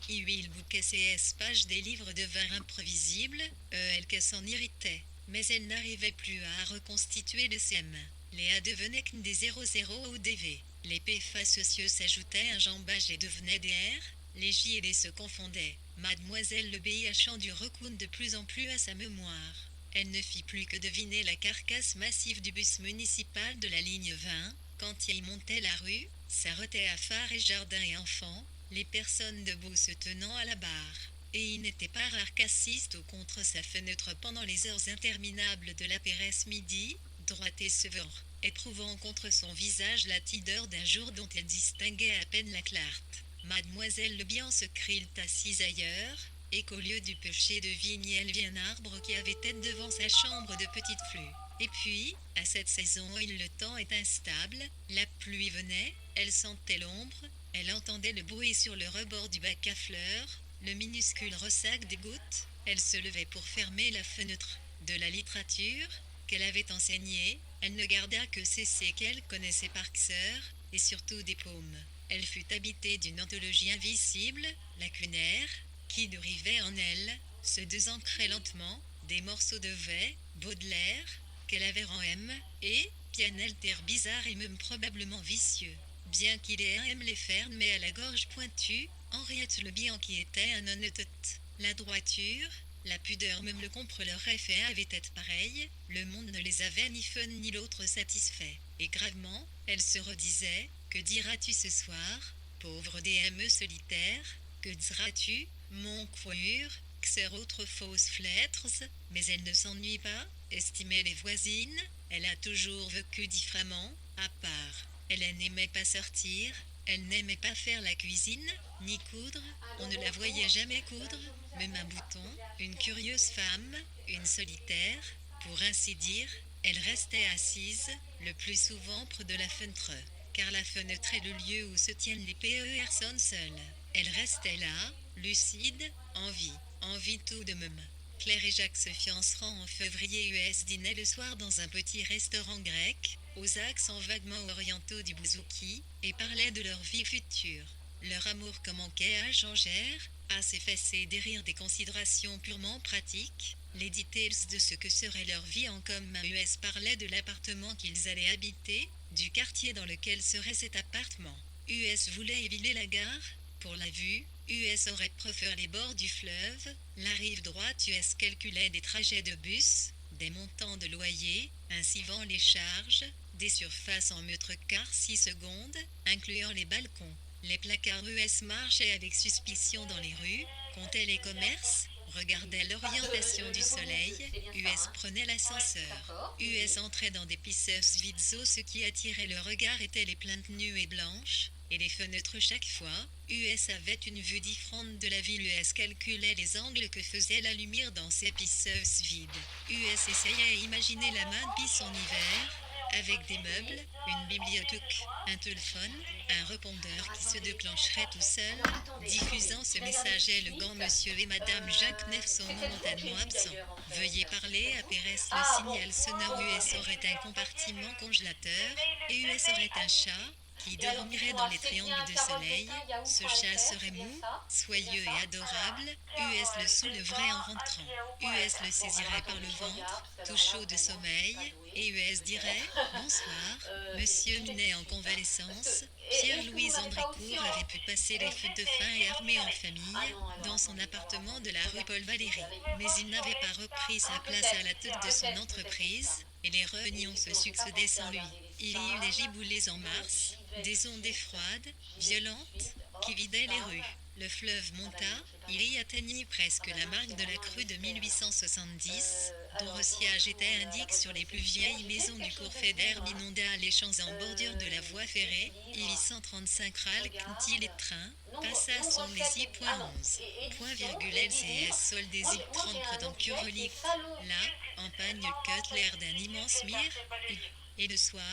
huile bouquet CS page des livres de vin imprévisibles, elle s'en irritait. Mais elle n'arrivait plus à reconstituer le CM. Les A devenaient que des 00 au DV. Les P facetieux s'ajoutaient un jambage et devenaient des R. Les J et les se confondaient. Mademoiselle Le BIH du recoune de plus en plus à sa mémoire. Elle ne fit plus que deviner la carcasse massive du bus municipal de la ligne 20. Quand il montait la rue, s'arrêtait à phare et jardin et enfants, les personnes debout se tenant à la barre. Et il n'était pas rare qu'assiste ou contre sa fenêtre pendant les heures interminables de la Péresse midi, droite et sevère, éprouvant contre son visage la tideur d'un jour dont elle distinguait à peine la clarté. Mademoiselle Le Bien se crie assise ailleurs, et qu'au lieu du pêcher de vigne elle vit un arbre qui avait tête devant sa chambre de petite flux. Et puis, à cette saison où le temps est instable, la pluie venait, elle sentait l'ombre, elle entendait le bruit sur le rebord du bac à fleurs, le minuscule ressac des gouttes, elle se levait pour fermer la fenêtre. De la littérature, qu'elle avait enseignée, elle ne garda que ces qu'elle connaissait par cœur, et surtout des paumes. Elle fut habitée d'une anthologie invisible, lacunaire, qui dérivait en elle, se désancrait lentement, des morceaux de Vais, Baudelaire, qu'elle avait en M, et, pianel d'air bizarre et même probablement vicieux. Bien qu'il ait aime les fermes mais à la gorge pointue, Henriette Le Bien qui était un honnêteté. La droiture, la pudeur même le contre leur effet avait été pareil, le monde ne les avait ni fun ni l'autre satisfait. Et gravement, elle se redisait, que diras-tu ce soir, pauvre DME solitaire, que diras-tu, mon coiffure, que autres fausses flètres, mais elle ne s'ennuie pas, estimait les voisines, elle a toujours vécu différemment, à part. Elle n'aimait pas sortir, elle n'aimait pas faire la cuisine, ni coudre, on ne la voyait jamais coudre, même un bouton, une curieuse femme, une solitaire, pour ainsi dire, elle restait assise, le plus souvent près de la fenêtre, car la fenêtre est le lieu où se tiennent les personnes seules. Elle restait là, lucide, en vie tout de même. Claire et Jacques se fianceront en février US dînaient le soir dans un petit restaurant grec, aux accents vaguement orientaux du bouzouki, et parlaient de leur vie future. Leur amour commençait à changer, à s'effacer derrière des considérations purement pratiques. Les details de ce que serait leur vie en commun US parlaient de l'appartement qu'ils allaient habiter, du quartier dans lequel serait cet appartement. US voulait éviter la gare, pour la vue, US aurait préféré les bords du fleuve, la rive droite US calculait des trajets de bus, des montants de loyer, ainsi vend les charges, des surfaces en mètres quart 6 secondes, incluant les balcons. Les placards US marchaient avec suspicion dans les rues, comptaient les commerces, regardaient l'orientation du soleil, US prenait l'ascenseur. US entrait dans des pisseuses vides ce qui attirait le regard étaient les plaintes nues et blanches, et les fenêtres chaque fois, US avait une vue différente de la ville. US calculait les angles que faisait la lumière dans ces pisseuses vides. US essayait à imaginer la main de pisse en hiver, avec des meubles, une bibliothèque, un téléphone, un répondeur qui se déclencherait tout seul, diffusant ce message est le grand monsieur et madame Jacques Neff sont momentanément absents. Veuillez parler à Pérez le signal sonore. US aurait un compartiment congélateur, et US aurait un chat, qui dormirait dans les triangles de soleil, ce chat serait mou, soyeux et adorable, US le soulèverait en rentrant, US le saisirait par le ventre, tout chaud de sommeil, et US dirait « Bonsoir, monsieur Minet en convalescence ». Pierre-Louise Andrécourt avait pu passer les fêtes de fin et armé en famille, dans son appartement de la rue Paul Valéry, mais il n'avait pas repris sa place à la tête de son entreprise, et les réunions se succédaient sans lui. Il y eut les giboulées en mars, des ondes froides, violentes, qui vidaient les rues. Le fleuve monta, il y atteignit presque la marque de la crue de 1870, dont Rosiage était indique sur les plus vieilles maisons du cours d'herbe inonda les champs en bordure de la voie ferrée, il y 135 râles, quintil et train, passa son les I.11. Point virgule LCS sol des I30 près dans Curvelic, là, en pagne cut l'air d'un immense mire, et le soir,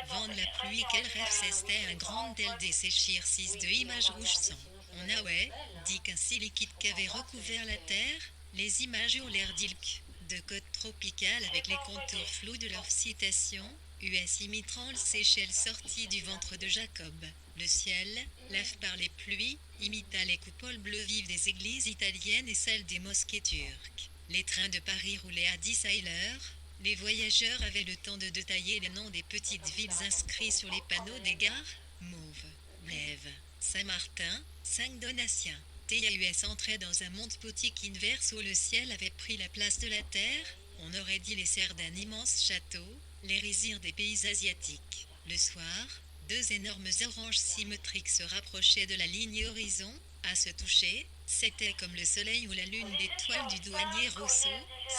vent de la pluie quel rêve c'était un grand del desséchir 6 de images rouges sang. On a ouais, dit qu'un si liquide qu'avait recouvert la terre, les images eurent l'air d'ilk, de côtes tropicales avec les contours flous de leurs citations, US imitant le Seychelles sorti du ventre de Jacob. Le ciel, lave par les pluies, imita les coupoles bleues vives des églises italiennes et celles des mosquées turques. Les trains de Paris roulaient à 10 à l'heure. Les voyageurs avaient le temps de détailler les noms des petites villes inscrits sur les panneaux des gares. Mauve, Blève, Saint-Martin, Saint-Donatien. TAUS entrait dans un monde boutique inverse où le ciel avait pris la place de la terre. On aurait dit les serres d'un immense château, les rizirs des pays asiatiques. Le soir, deux énormes oranges symétriques se rapprochaient de la ligne horizon. À se toucher, c'était comme le soleil ou la lune d'étoiles du douanier Rousseau,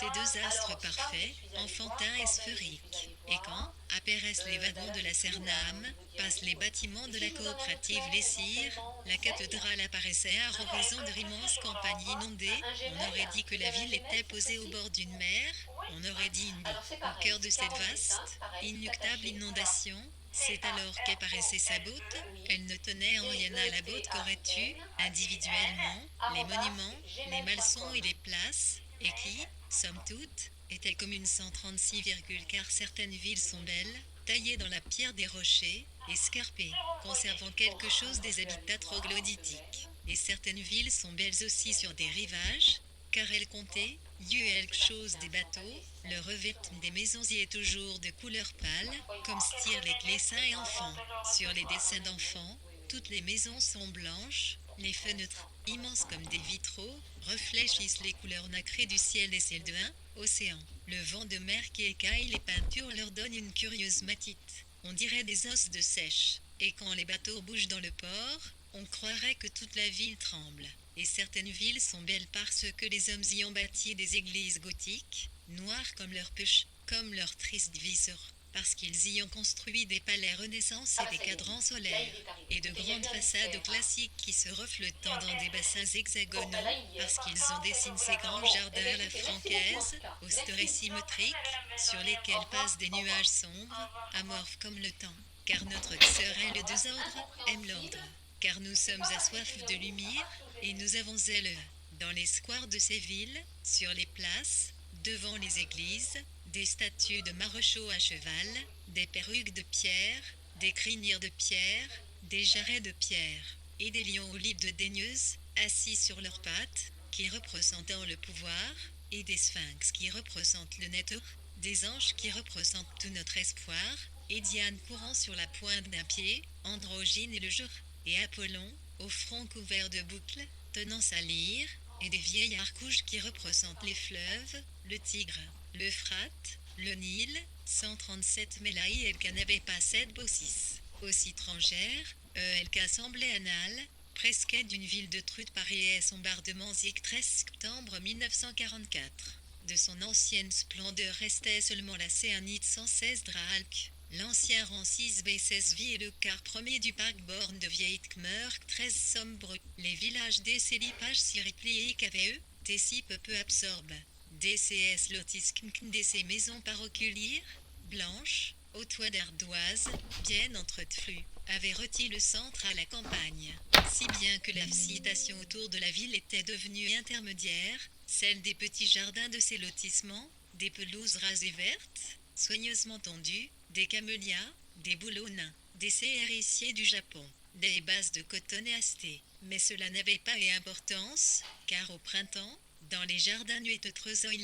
ces deux astres parfaits, enfantins et sphériques. Et quand apparaissent les wagons de la Cernam, passent les bâtiments de la coopérative Les Cires, la cathédrale apparaissait à l'horizon de l'immense campagne inondée, on aurait dit que la ville était posée au bord d'une mer, on aurait dit une boue. Au cœur de cette vaste, inéluctable inondation, c'est alors qu'apparaissait sa botte. Elle ne tenait en rien à la botte qu'aurait eu, individuellement, les monuments, les malsons et les places, et qui, somme toute, étaient communes 136, car certaines villes sont belles, taillées dans la pierre des rochers, escarpées, conservant quelque chose des habitats troglodytiques. Et certaines villes sont belles aussi sur des rivages, car elles comptaient, quelque chose des bateaux, le revêtement des maisons y est toujours de couleur pâle, comme style les glissins et enfants. Sur les dessins d'enfants, toutes les maisons sont blanches, les fenêtres, immenses comme des vitraux, réfléchissent les couleurs nacrées du ciel et celles d'un océan. Le vent de mer qui écaille les peintures leur donne une curieuse matite. On dirait des os de sèche. Et quand les bateaux bougent dans le port, on croirait que toute la ville tremble. Et certaines villes sont belles parce que les hommes y ont bâti des églises gothiques, noires comme leur pêche, comme leur triste viseur, parce qu'ils y ont construit des palais Renaissance et des cadrans solaires, et de grandes façades classiques qui se reflètent dans des bassins hexagonaux, parce qu'ils ont dessiné ces grands jardins à la francaise, austères et symétriques, sur lesquels passent des nuages sombres, amorphes comme le temps. Car notre sœur est le désordre, aime l'ordre. Car nous sommes assoiffés de lumière, et nous avons zèle. Dans les squares de ces villes, sur les places, devant les églises, des statues de maréchaux à cheval, des perruques de pierre, des crinières de pierre, des jarrets de pierre, et des lions aux lips daigneuses, assis sur leurs pattes, qui représentent le pouvoir, et des sphinx qui représentent le nature, des anges qui représentent tout notre espoir, et Diane courant sur la pointe d'un pied, androgyne et le jour, et Apollon, au front couvert de boucles, tenant sa lyre, et des vieilles arcouches qui représentent les fleuves, le Tigre, l'Euphrate, le Nil, 137 mélailles et qu'elle n'avait pas 7 bossis. Aussi étrangère, elle qu'assemblée anale, presque d'une ville de Trude Paris et son bombardement 13 septembre 1944. De son ancienne splendeur restait seulement la céanite 116 Dralk. L'ancien rang 6B16V et le quart premier du parc borne de vieille Kmerk 13 sombre. Les villages des célipages s'y replient KVE, Tessi peu absorbe. DCS lotis DC maisons paroculières, blanches, aux toits d'ardoise, bien entretenues, avait rôti le centre à la campagne. Si bien que la citation autour de la ville était devenue intermédiaire, celle des petits jardins de ces lotissements, des pelouses rasées vertes, soigneusement tendues, des camélias, des bouleaux nains, des hériciers du Japon, des bases de cotonéastés. Mais cela n'avait pas d'importance, car au printemps, dans les jardins nuiteux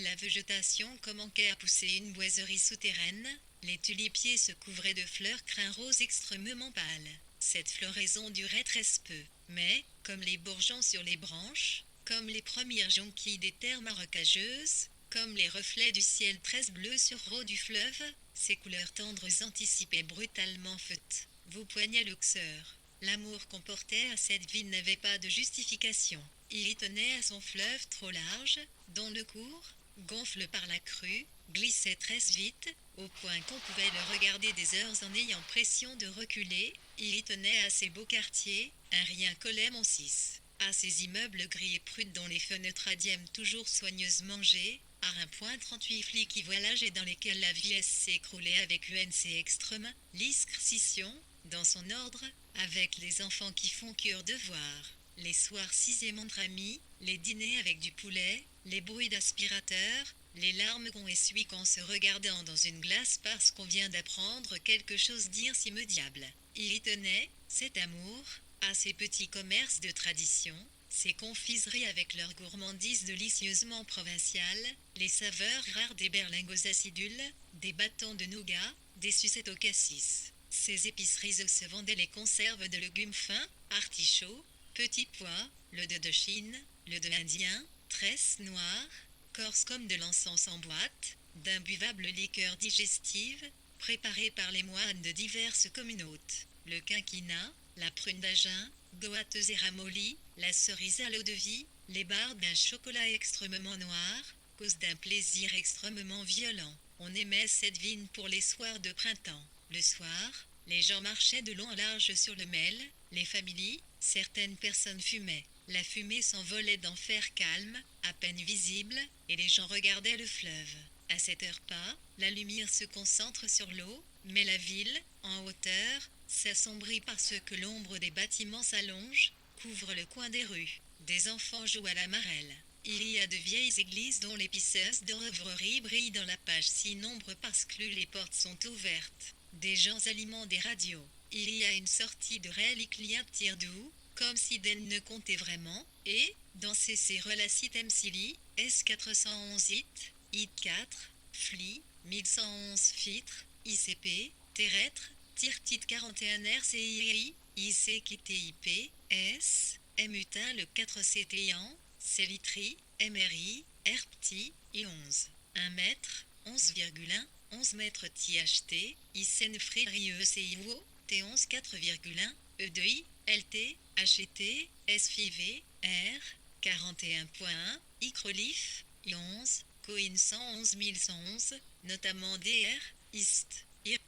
la végétation commençait à pousser une boiserie souterraine, les tulipiers se couvraient de fleurs crin roses extrêmement pâles. Cette floraison durait très peu, mais, comme les bourgeons sur les branches, comme les premières jonquilles des terres marécageuses, comme les reflets du ciel très bleu sur l'eau du fleuve, ces couleurs tendres anticipaient brutalement feute. Vous poignez luxeur. L'amour qu'on portait à cette ville n'avait pas de justification. Il y tenait à son fleuve trop large, dont le cours, gonfle par la crue, glissait très vite, au point qu'on pouvait le regarder des heures en ayant pression de reculer. Il y tenait à ses beaux quartiers, un rien collait mon 6. À ces immeubles gris et prudes dont les fenêtres adièment toujours soigneusement mangées, à un point 38 flics y voyageaient dans lesquels la vie s'écroulait avec UNC extrême, l'excrétion, dans son ordre, avec les enfants qui font cure de voir. Les soirs 6 entre amis, les dîners avec du poulet, les bruits d'aspirateurs, Les larmes qu'on essuie qu'en se regardant dans une glace parce qu'on vient d'apprendre quelque chose d'irrémédiable. Il y tenait, cet amour, à ces petits commerces de tradition, ces confiseries avec leurs gourmandises délicieusement provinciales, les saveurs rares des berlingots acidules, des bâtons de nougat, des sucettes au cassis. Ces épiceries où se vendaient les conserves de légumes fins, artichauts, petits pois, le de Chine, le de indien, tresses noires, corse comme de l'encens en boîte, d'imbuvables liqueurs digestives, préparées par les moines de diverses communautés. Le quinquina, la prune d'Agen, goâteuse et ramollie, la cerise à l'eau de vie, les barres d'un chocolat extrêmement noir, cause d'un plaisir extrêmement violent. On aimait cette vigne pour les soirs de printemps. Le soir, les gens marchaient de long en large sur le Mail, les familles, certaines personnes fumaient. La fumée s'envolait dans fer calme, à peine visible, et les gens regardaient le fleuve. À cette heure pas, la lumière se concentre sur l'eau, mais la ville, en hauteur, s'assombrit parce que l'ombre des bâtiments s'allonge, couvre le coin des rues. Des enfants jouent à la marelle. Il y a de vieilles églises dont les pisseuses d'orfèvrerie brillent dans la page si nombre parce que les portes sont ouvertes. Des gens alimentent des radios. Il y a une sortie de reliquats tire-doux, comme si d'elle ne comptait vraiment, et, dans ces relacites MCLI, S411 IT 4, FLI, 1111 FITRE, ICP, Terrestre, TIRTIT 41 RCII, ICQTIP, S, MUTIN le 4CT1, Célitri, MRI, RPTI, I11. 1 mètre, 11,1, 11 mètres THT, ICN Friri ECIO, T11 4,1, EDI, LT, HT, SFIV, R, 41.1, ICRELIF, I11, COIN 111 notamment DR, IST, IR,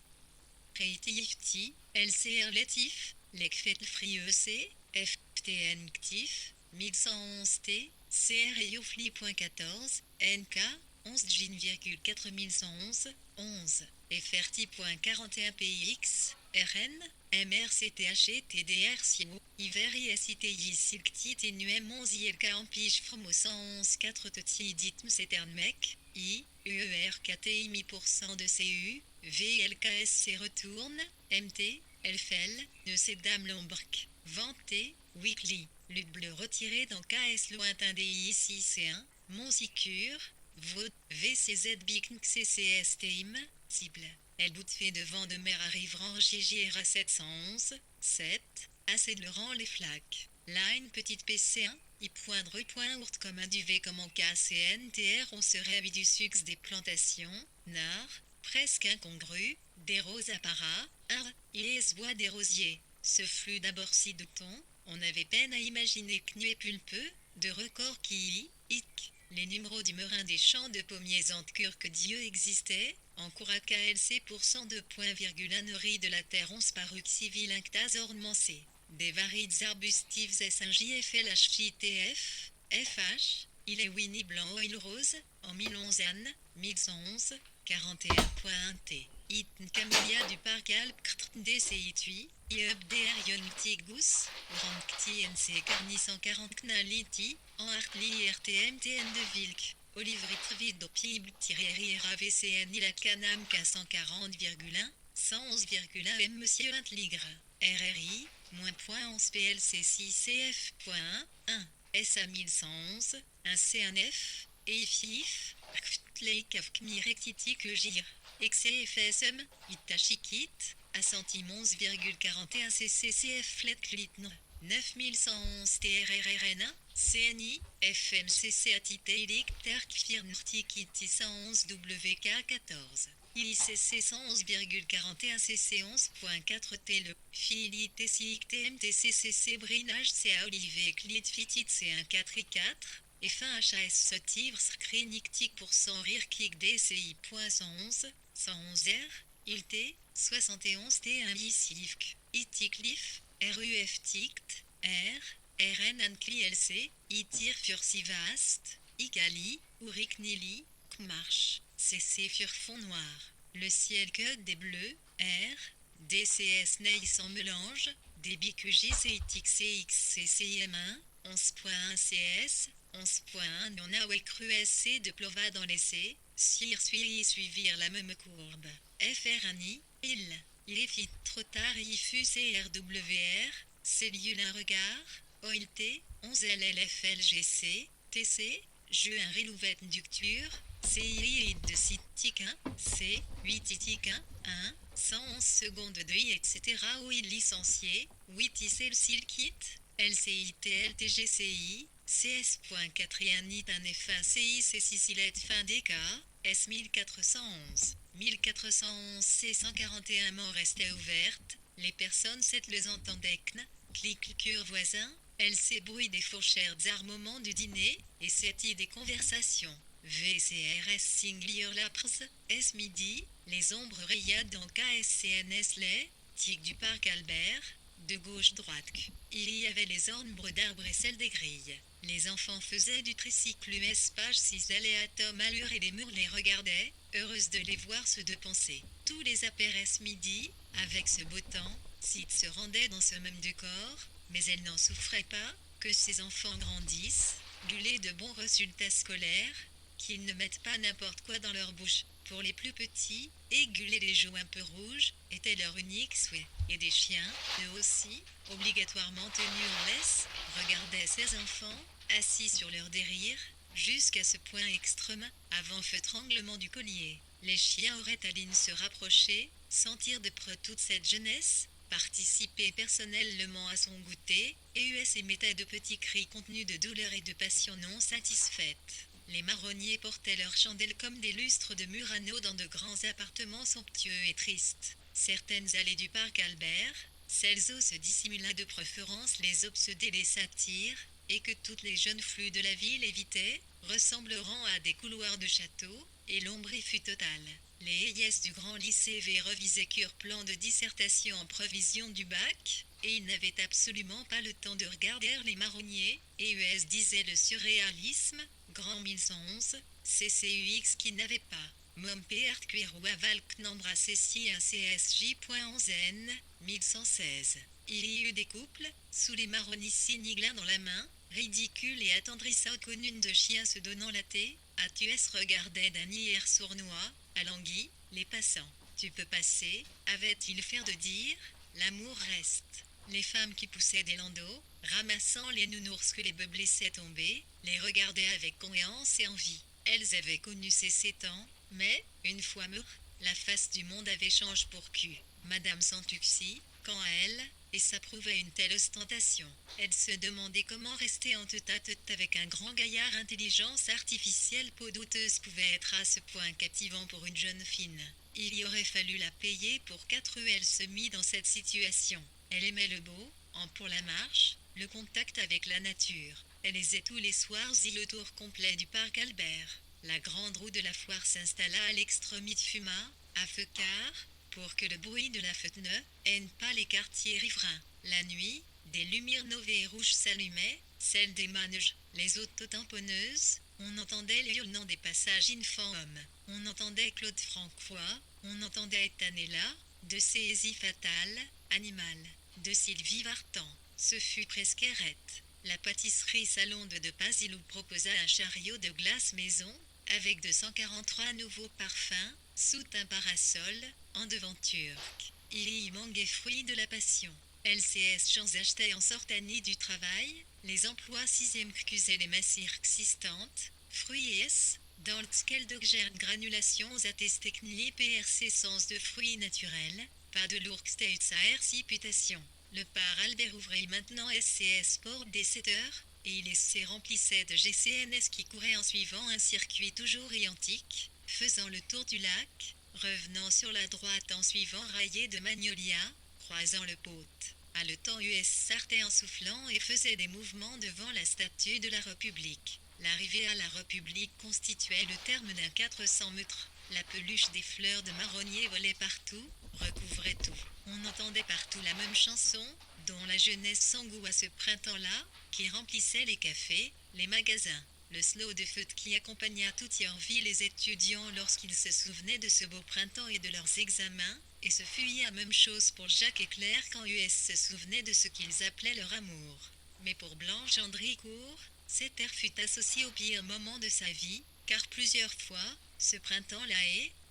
REITIFTI, LCR Letif, LECFET Free EC, FTN CTIF, 1111T, CREOFLI.14, NK, 11 Gin,4111, 11, FRT.41PX, RN, MRCTH TDR SIO, Iveri SITI Silktit NUM 11 ILK Empich Fromo 111 4 Toti Ditm Seternmec, I, UERKTI mi% de CU, VLKSC Retourne, MT, LFL, Neusedam Lombrk, Vanté, Weekly, Lutte bleu retiré dans KS lointain DI 6C1, Montsicure, Vaud, VCZ Bikn CCS Team, cible. Elle boutefait de vent de mer arriverant JJRA 711, 7, assez de rang les flaques. Line petite PC1, I.Dru.Ourt comme un duvet comme en KCNTR on se ravit du sucre des plantations, Nard, presque incongru, des roses apparats, il se bois des rosiers. Ce flux d'abord si de ton, on avait peine à imaginer que nu et pulpeux, de records qui les numéros du merin des champs de pommiers en cure que Dieu existait, en cours à KLC pour 102,1 de la terre 11 paruc civil inctas ornemencé. Des varides arbustifs SNJFLHJTF, FH, il est Winnie blanc oil rose, en 1011 Anne, 1111, 41.1T. Itn Camélia du parc Alpes DCI IEB DR Yontigus, Grand Kti NC Carni 140 Knaliti, en Artli RTM TN de Vilk, Olivry Trvid Dopible Thierry RAVCN Il Canam K 140,1, 111,1 M Monsieur Intligre, RRI, -11 PLC 6 CF.1, 1, SA 1111, 1 C1F, EIFIF, Ktleikavkmi Rectiti que Gir. XCFSM, Itachikit, Ascentim 11,41 CCCF Fletlitn, 9111 TRRRN1, CNI, FMCC Atitailik Terkfirnurtikiti 111 WK14. ICC 111,41 CC 11.4 T le Fili TCIC TMTCCC Brinage CA Olivier Clit Fitit C1 4 et fin HAS Sotivre Skrinictic pour 100 Rire Kick DCI.111 111R, ILT, 71 T1 ICLIFC, ITICLIF, RUF TICT, R, RN Ankli LC, ITIR Fursivast, ICALI, Uric Nili, Kmarch, CC Fur Fond Noir, le ciel code des bleus, R, DCS Ney sans mélange, DBQJ CITIC CXCCIM1, 11.1 CS, 11.1 non away cru SC de plova dans l'essai, suivirent la même courbe. FRNI, il est fit trop tard il fut CRWR, c'est lieu un regard, OILT, 11 LLFLGC, TC, jeu un relouvet ducture, CI de site 1, C, 8 1, 111 secondes de I, etc. OI licencié, 8 IC kit, LCITLTGCI, CS.4 nit un FA CI C6 fin DK, S 1411. 1411 C141 mort restait ouverte, les personnes cette les entendaient clic cure voisin, LC bruit des fourchères d'armement du dîner, et cette des conversations. VCRS singulier lapres, S midi, les ombres rayades dans KSCNS les, tic du parc Albert, de gauche-droite. Il y avait les ombres d'arbres et celles des grilles. Les enfants faisaient du tricycle US page 6 aléatom allure et les murs les regardaient, heureuses de les voir se dépenser. Tous les APRS midi, avec ce beau temps, Sid se rendait dans ce même décor, mais elle n'en souffrait pas, que ses enfants grandissent, gulés de bons résultats scolaires, qu'ils ne mettent pas n'importe quoi dans leur bouche. Pour les plus petits, éguler les joues un peu rouges était leur unique souhait. Et des chiens, eux aussi, obligatoirement tenus en laisse, regardaient ces enfants, assis sur leur délire, jusqu'à ce point extrême, avant feutringlement du collier. Les chiens auraient à ligne se rapprocher, sentir de près toute cette jeunesse, participer personnellement à son goûter, et US émettait de petits cris contenus de douleur et de passion non satisfaite. Les marronniers portaient leurs chandelles comme des lustres de Murano dans de grands appartements somptueux et tristes. Certaines allées du parc Albert, celles où se dissimula de préférence les obsédés les satires, et que toutes les jeunes flux de la ville évitaient, ressembleront à des couloirs de château, et l'ombre y fut totale. Les yes du grand lycée V revisaient cure plan de dissertation en prévision du bac, et ils n'avaient absolument pas le temps de regarder les marronniers, et US disait le surréalisme, grand 1111, CCUX qui n'avait pas. Mom PR cuir ou aval Knambra CC 1 CSJ.11N, 1116. Il y eut des couples, sous les marronniers signes dans la main, ridicules et attendrissants qu'une une de chiens se donnant la thé, Atues regardait d'un hier sournois, à Languille, les passants. Tu peux passer, avait-il fait de dire, l'amour reste. Les femmes qui poussaient des landaux, ramassant les nounours que les bœufs laissaient tomber, les regardaient avec confiance et envie. Elles avaient connu ces 7 ans, mais, une fois mûre, la face du monde avait changé pour cul. Madame Santuxi, quand à elle, et s'approuvait une telle ostentation. Elle se demandait comment rester en tête-à-tête avec un grand gaillard. Intelligence artificielle peau douteuse pouvait être à ce point captivant pour une jeune fille. Il y aurait fallu la payer pour 4 elle se mit dans cette situation. Elle aimait le beau, pour la marche, le contact avec la nature. Elle aisait tous les soirs le tour complet du parc Albert. La grande roue de la foire s'installa à l'extrémité fuma, à feu quart, pour que le bruit de la fête ne haine pas les quartiers riverains. La nuit, des lumières novées et rouges s'allumaient, celles des manèges, les autres tamponneuses, on entendait les hurlements des passages infâmes, on entendait Claude Francois, on entendait Tanella, de Saisie fatale, animal, de Sylvie Vartan. Ce fut presque arrête. La pâtisserie Salon de Pasilou proposa un chariot de glace maison, avec 243 nouveaux parfums, sous un parasol, en devanture. Il y manquait fruits de la passion. LCS Champs achetait en sortanie du travail, les emplois 6e cusaient les massires existantes, fruits et S, dans le scale de granulations à test techniques PRC sens de fruits naturels, pas de lourd states à RC-putation. Le par Albert ouvrait maintenant SCS Sport dès 7 heures, et il se remplissait de GCNS qui couraient en suivant un circuit toujours identique, faisant le tour du lac, revenant sur la droite en suivant rayé de Magnolia, croisant le Pôte. À le temps US sartait en soufflant et faisait des mouvements devant la statue de la République. L'arrivée à la République constituait le terme d'un 400 mètres. La peluche des fleurs de marronnier volait partout, recouvrait tout. On entendait partout la même chanson, dont la jeunesse sans goût à ce printemps-là, qui remplissait les cafés, les magasins. Le slow de feu qui accompagna toute Yorville les étudiants lorsqu'ils se souvenaient de ce beau printemps et de leurs examens, et ce fut la même chose pour Jacques et Claire quand US se souvenaient de ce qu'ils appelaient leur amour. Mais pour Blanche Andricourt, cette ère fut associée au pire moment de sa vie, car plusieurs fois, ce printemps-là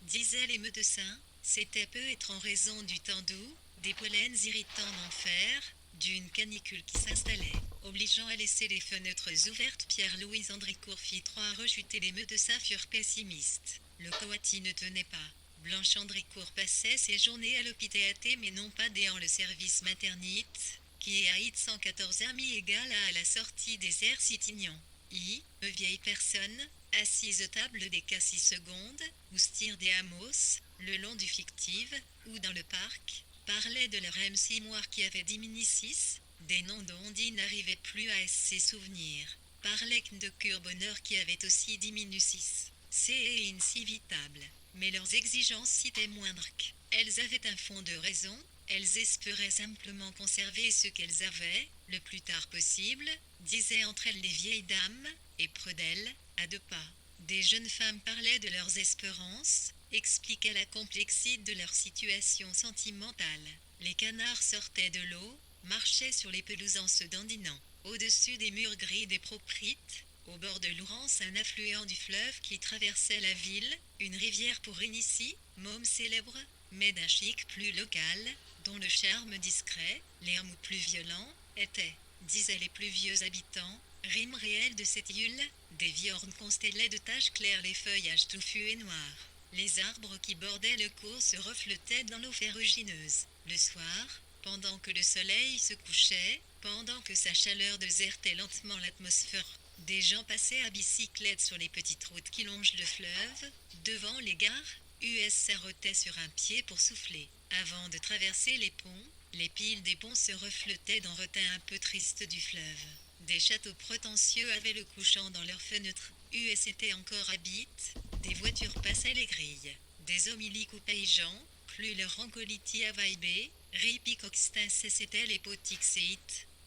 disaient les médecins, c'était peut être en raison du temps doux, des pollens irritants d'enfer, d'une canicule qui s'installait, obligeant à laisser les fenêtres ouvertes. Pierre-Louis Andricourt fit 3 rechuter. Les médecins furent pessimistes. Le coati ne tenait pas. Blanche Andricourt passait ses journées à l'hôpital, mais non pas dans le service maternite, qui est à 114 ami égal à la sortie des airs Sitignan. Une vieille personne, assise aux tables des Cassis secondes, ou stire des Amos, le long du fictive, ou dans le parc, parlaient de leur MC moire qui avait diminué 6, des noms dont il n'arrivait plus à ses souvenirs. Parlaient de cure bonheur qui avait aussi diminué 6. C'est insivitable. Mais leurs exigences étaient moindres. Elles avaient un fond de raison, elles espéraient simplement conserver ce qu'elles avaient, le plus tard possible, disaient entre elles les vieilles dames, et près d'elles, à 2 pas. Des jeunes femmes parlaient de leurs espérances, expliquaient la complexité de leur situation sentimentale. Les canards sortaient de l'eau, marchaient sur les pelouses en se dandinant. Au-dessus des murs gris des propriétés, au bord de l'Ourance, un affluent du fleuve qui traversait la ville, une rivière pour Inici, môme célèbre, mais d'un chic plus local, dont le charme discret, l'air mou plus violent, était, disaient les plus vieux habitants, rime réelle de cette île, des viornes constellaient de taches claires les feuillages touffus et noirs. Les arbres qui bordaient le cours se reflétaient dans l'eau ferrugineuse. Le soir, pendant que le soleil se couchait, pendant que sa chaleur désertait lentement l'atmosphère, des gens passaient à bicyclette sur les petites routes qui longent le fleuve. Devant les gares, US s'arrêtait sur un pied pour souffler. Avant de traverser les ponts, les piles des ponts se reflétaient dans le retin un peu triste du fleuve. Des châteaux prétentieux avaient le couchant dans leurs fenêtres. US était encore habite. Des voitures passaient les grilles. Des homéliques ou paysans, plus leur rancoliti à vaibé, ripi coxtin c'était les potiques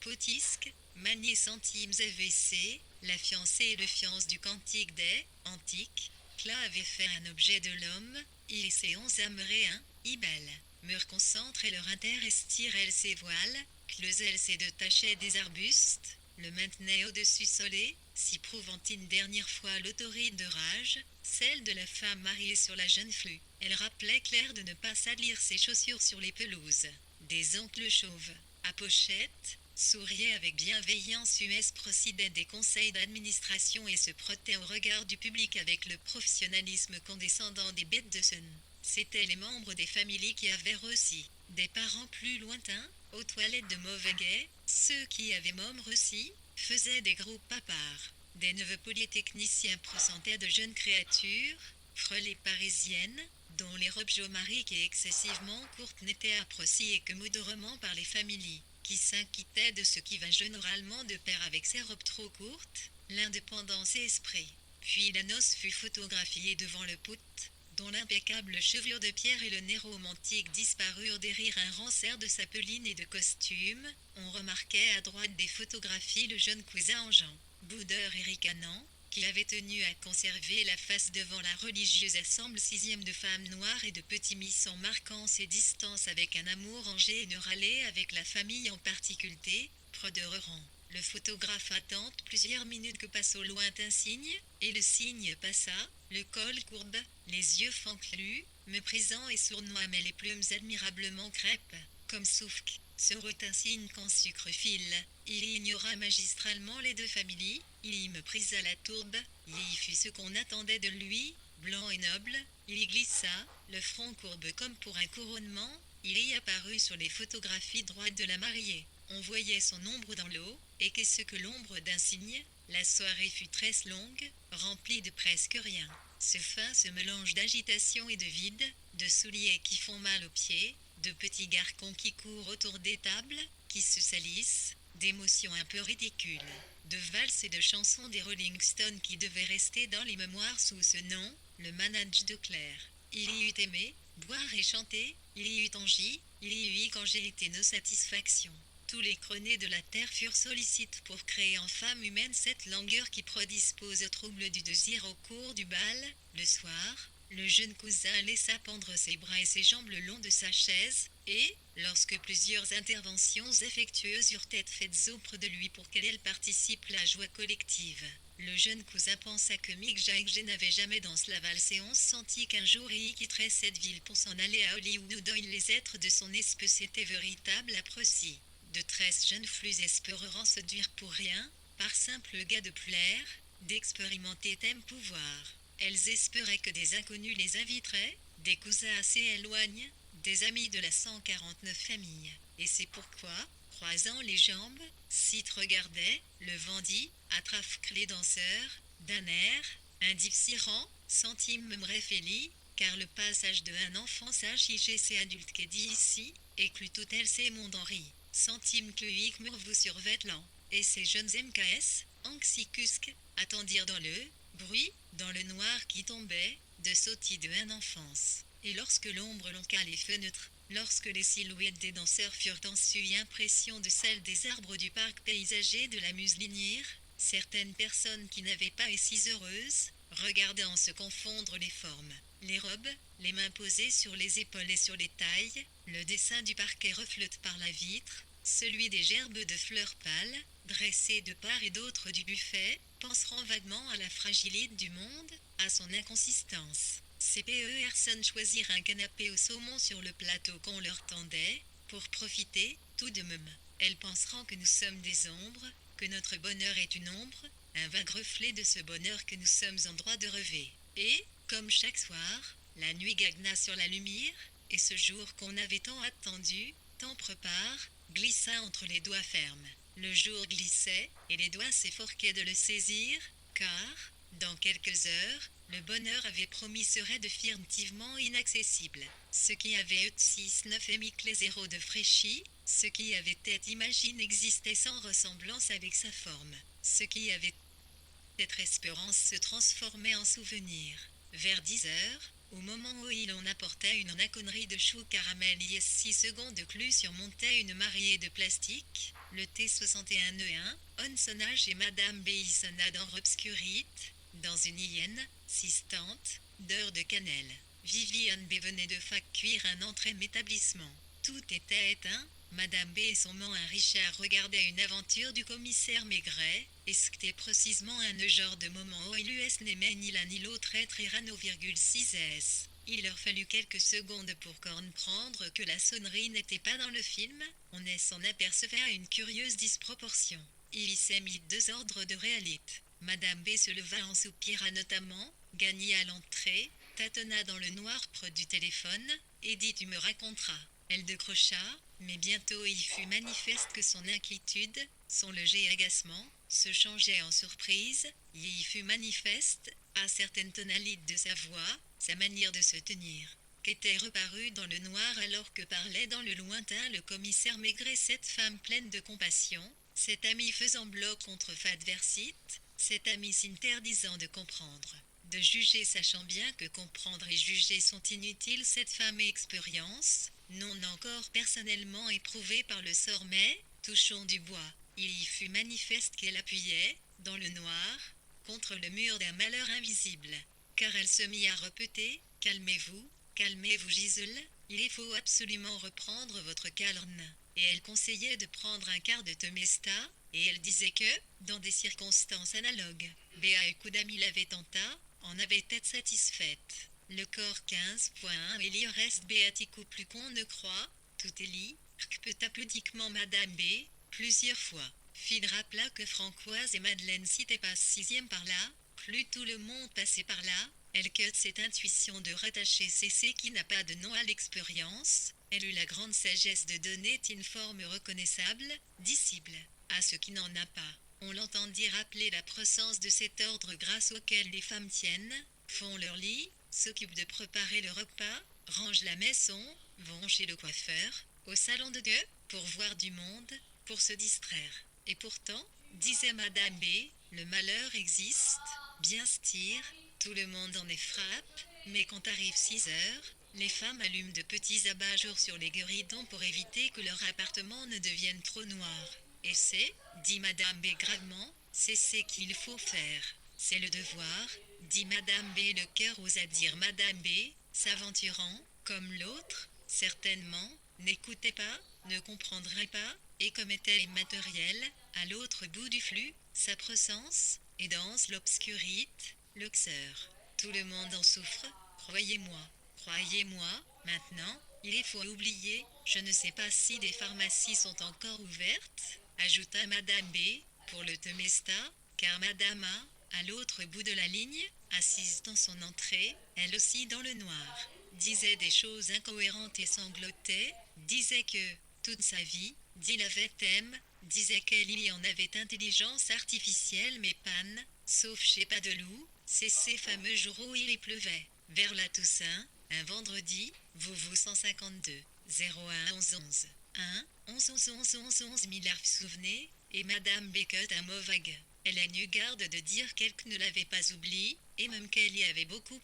potisques, manier centimes AVC, la fiancée et le fiance du cantique des antiques, Cla avait fait un objet de l'homme, il s'est 11 améréens, ibel, mur concentre et leur interestir elle ses voiles, closel ses deux tachets des arbustes, le maintenait au-dessus solé, s'y prouvant une dernière fois l'autorité de rage, celle de la femme mariée sur la jeune flux. Elle rappelait Claire de ne pas salir ses chaussures sur les pelouses. Des oncles chauves, à pochette, souriait avec bienveillance. US procédait des conseils d'administration et se prêtait au regard du public avec le professionnalisme condescendant des bêtes de son. C'étaient les membres des familles qui avaient reçu, des parents plus lointains, aux toilettes de mauvais guet, ceux qui avaient môme reçu, faisaient des groupes à part. Des neveux polytechniciens présentaient de jeunes créatures, frelées parisiennes, dont les robes jomariques et excessivement courtes n'étaient appréciées que modérément par les familles, qui s'inquiétaient de ce qui va généralement de pair avec ces robes trop courtes, l'indépendance et esprit. Puis la noce fut photographiée devant le pout, dont l'impeccable chevelure de pierre et le nez romantique disparurent derrière un rancère de sapeline et de costume. On remarquait à droite des photographies le jeune cousin en Jean, boudeur et ricanant, qui avait tenu à conserver la face devant la religieuse assemble 6e de femmes noires et de petits miss en marquant ses distances avec un amour rangé et ne râlait avec la famille en particulier, près de Reran. Le photographe attend plusieurs minutes que passe au lointain signe, et le signe passa, le col courbe, les yeux fanclus, méprisant et sournois mais les plumes admirablement crêpes, comme souffle. Ce retint signe qu'en sucre file, il ignora magistralement les deux familles, il y méprisa la tourbe, il y fut ce qu'on attendait de lui, blanc et noble, il y glissa, le front courbe comme pour un couronnement, il y apparut sur les photographies droites de la mariée. On voyait son ombre dans l'eau, et qu'est-ce que l'ombre d'un cygne? La soirée fut très longue, remplie de presque rien. Ce mélange d'agitation et de vide, de souliers qui font mal aux pieds, de petits garçons qui courent autour des tables, qui se salissent, d'émotions un peu ridicules, de valses et de chansons des Rolling Stones qui devaient rester dans les mémoires sous ce nom, le manage de Claire. Il y eut aimé, boire et chanter, il y eut Angie, il y eut quand j'ai été nos satisfactions. Tous les cronés de la terre furent sollicites pour créer en femme humaine cette langueur qui prédispose au trouble du désir au cours du bal. Le soir, Le jeune cousin laissa pendre ses bras et ses jambes le long de sa chaise, et, lorsque plusieurs interventions affectueuses eurent été faites auprès de lui pour qu'elle participe à la joie collective, le jeune cousin pensa que Mick Jagger n'avait jamais dansé la valse et on sentit qu'un jour il quitterait cette ville pour s'en aller à Hollywood où les êtres de son espèce étaient véritable appréciés. De 13 jeunes flux espéreront se dire pour rien, par simple gars de plaire, d'expérimenter thème pouvoir. Elles espéraient que des inconnus les inviteraient, des cousins assez éloignés, des amis de la 149 famille. Et c'est pourquoi, croisant les jambes, Sid regardait, le vendit, attrape les danseurs, d'un air, indifférent, centime Mrefeli, car le passage de un enfant sage IGC adulte qu'est dit ici, et tout elle c'est mon Henri, centime Cluic vous survêtement, et ces jeunes MKS, Anxicusque, attendirent dans le bruit, dans le noir qui tombait, de sautis de un enfance. Et lorsque l'ombre lonqua les fenêtres, lorsque les silhouettes des danseurs furent ensuite impression de celles des arbres du parc paysager de la Muselinière, certaines personnes qui n'avaient pas été si heureuses, regardant se confondre les formes, les robes, les mains posées sur les épaules et sur les tailles, le dessin du parquet reflète par la vitre, celui des gerbes de fleurs pâles, dressées de part et d'autre du buffet, penseront vaguement à la fragilité du monde, à son inconsistance. Ces personnes choisirent un canapé au saumon sur le plateau qu'on leur tendait, pour profiter, tout de même. Elles penseront que nous sommes des ombres, que notre bonheur est une ombre, un vague reflet de ce bonheur que nous sommes en droit de rêver. Et, comme chaque soir, la nuit gagna sur la lumière, et ce jour qu'on avait tant attendu, tant prépare, glissa entre les doigts fermes. Le jour glissait, et les doigts s'efforçaient de le saisir, car, dans quelques heures, le bonheur avait promis serait définitivement inaccessible. Ce qui avait eu 6-9 émic les zéros de fraîchis, ce qui avait été imagine existait sans ressemblance avec sa forme. Ce qui avait être espérance se transformait en souvenir. Vers 10 heures, au moment où il en apportait une connerie de chou caramel et 6 secondes de clous surmontait une mariée de plastique, le T61E1, Onsonnage et Madame B. sonna dans Obscurite, dans une hyène, sistante, d'heure de cannelle. Viviane B. venait de fac cuire un entrée établissement. Tout était éteint. Madame B et son un Richard regardaient une aventure du commissaire Maigret, et c'était précisément un genre de moment où l'US n'aimait ni l'un ni l'autre être Erano,6S. Il leur fallut quelques secondes pour comprendre que la sonnerie n'était pas dans le film, on s'en apercevait à une curieuse disproportion. Il y s'est mis 2 ordres de réalité. Madame B se leva en soupira notamment, gagna à l'entrée, tâtonna dans le noir près du téléphone, et dit tu me raconteras. Elle décrocha, mais bientôt il fut manifeste que son inquiétude, son léger agacement, se changeait en surprise, et il fut manifeste, à certaines tonalités de sa voix, sa manière de se tenir, qu'était reparue dans le noir alors que parlait dans le lointain le commissaire Maigret, cette femme pleine de compassion, cet ami faisant bloc contre adversité, cet ami s'interdisant de comprendre, de juger sachant bien que comprendre et juger sont inutiles, cette femme et expérience, non encore personnellement éprouvée par le sort mais, touchant du bois, il y fut manifeste qu'elle appuyait, dans le noir, contre le mur d'un malheur invisible, car elle se mit à répéter, calmez-vous Gisèle, il faut absolument reprendre votre calme, et elle conseillait de prendre un quart de Temesta, et elle disait que, dans des circonstances analogues, Béa et Koudami l'avaient tenta, en avait été satisfaite. Le corps 15.1 et il reste béatico plus qu'on ne croit, tout est lit, peut applaudissement Madame B, plusieurs fois. Fid rappela que Françoise et Madeleine s'étaient pas 6e par là, plus tout le monde passait par là, elle que cette intuition de rattacher CC qui n'a pas de nom à l'expérience, elle eut la grande sagesse de donner une forme reconnaissable, dissible, à ce qui n'en a pas. On l'entendit rappeler la présence de cet ordre grâce auquel les femmes tiennent, font leur lit, s'occupent de préparer le repas, rangent la maison, vont chez le coiffeur, au salon de gueux, pour voir du monde, pour se distraire. Et pourtant, disait Madame B, le malheur existe, bien se tire, tout le monde en est frappe, mais quand arrive 6 heures, les femmes allument de petits abat-jours sur les guéridons pour éviter que leur appartement ne devienne trop noir. Et c'est, dit Madame B gravement, c'est ce qu'il faut faire. C'est le devoir, dit Madame B. Le cœur osa dire Madame B, s'aventurant, comme l'autre, certainement, n'écoutait pas, ne comprendrait pas, et comme était immatériel, à l'autre bout du flux, sa présence, et danse l'obscurité, l'oxeur. Tout le monde en souffre, croyez-moi. Croyez-moi, maintenant, il faut oublier, je ne sais pas si des pharmacies sont encore ouvertes, ajouta Madame B, pour le Temesta, car Madame A, à l'autre bout de la ligne, assise dans son entrée, elle aussi dans le noir, disait des choses incohérentes et sanglotait, disait que, toute sa vie, dit la Vétème, disait qu'elle y en avait intelligence artificielle mais panne, sauf chez Padelou, c'est ces fameux jours où il y pleuvait. Vers la Toussaint, un vendredi, vous 152, 01 11 11, 1, 11 11 11 11 11 milliards souvenez, et Madame Beckett un mot vague. Elle a eu garde de dire qu'elle ne l'avait pas oublié, et même qu'elle y avait beaucoup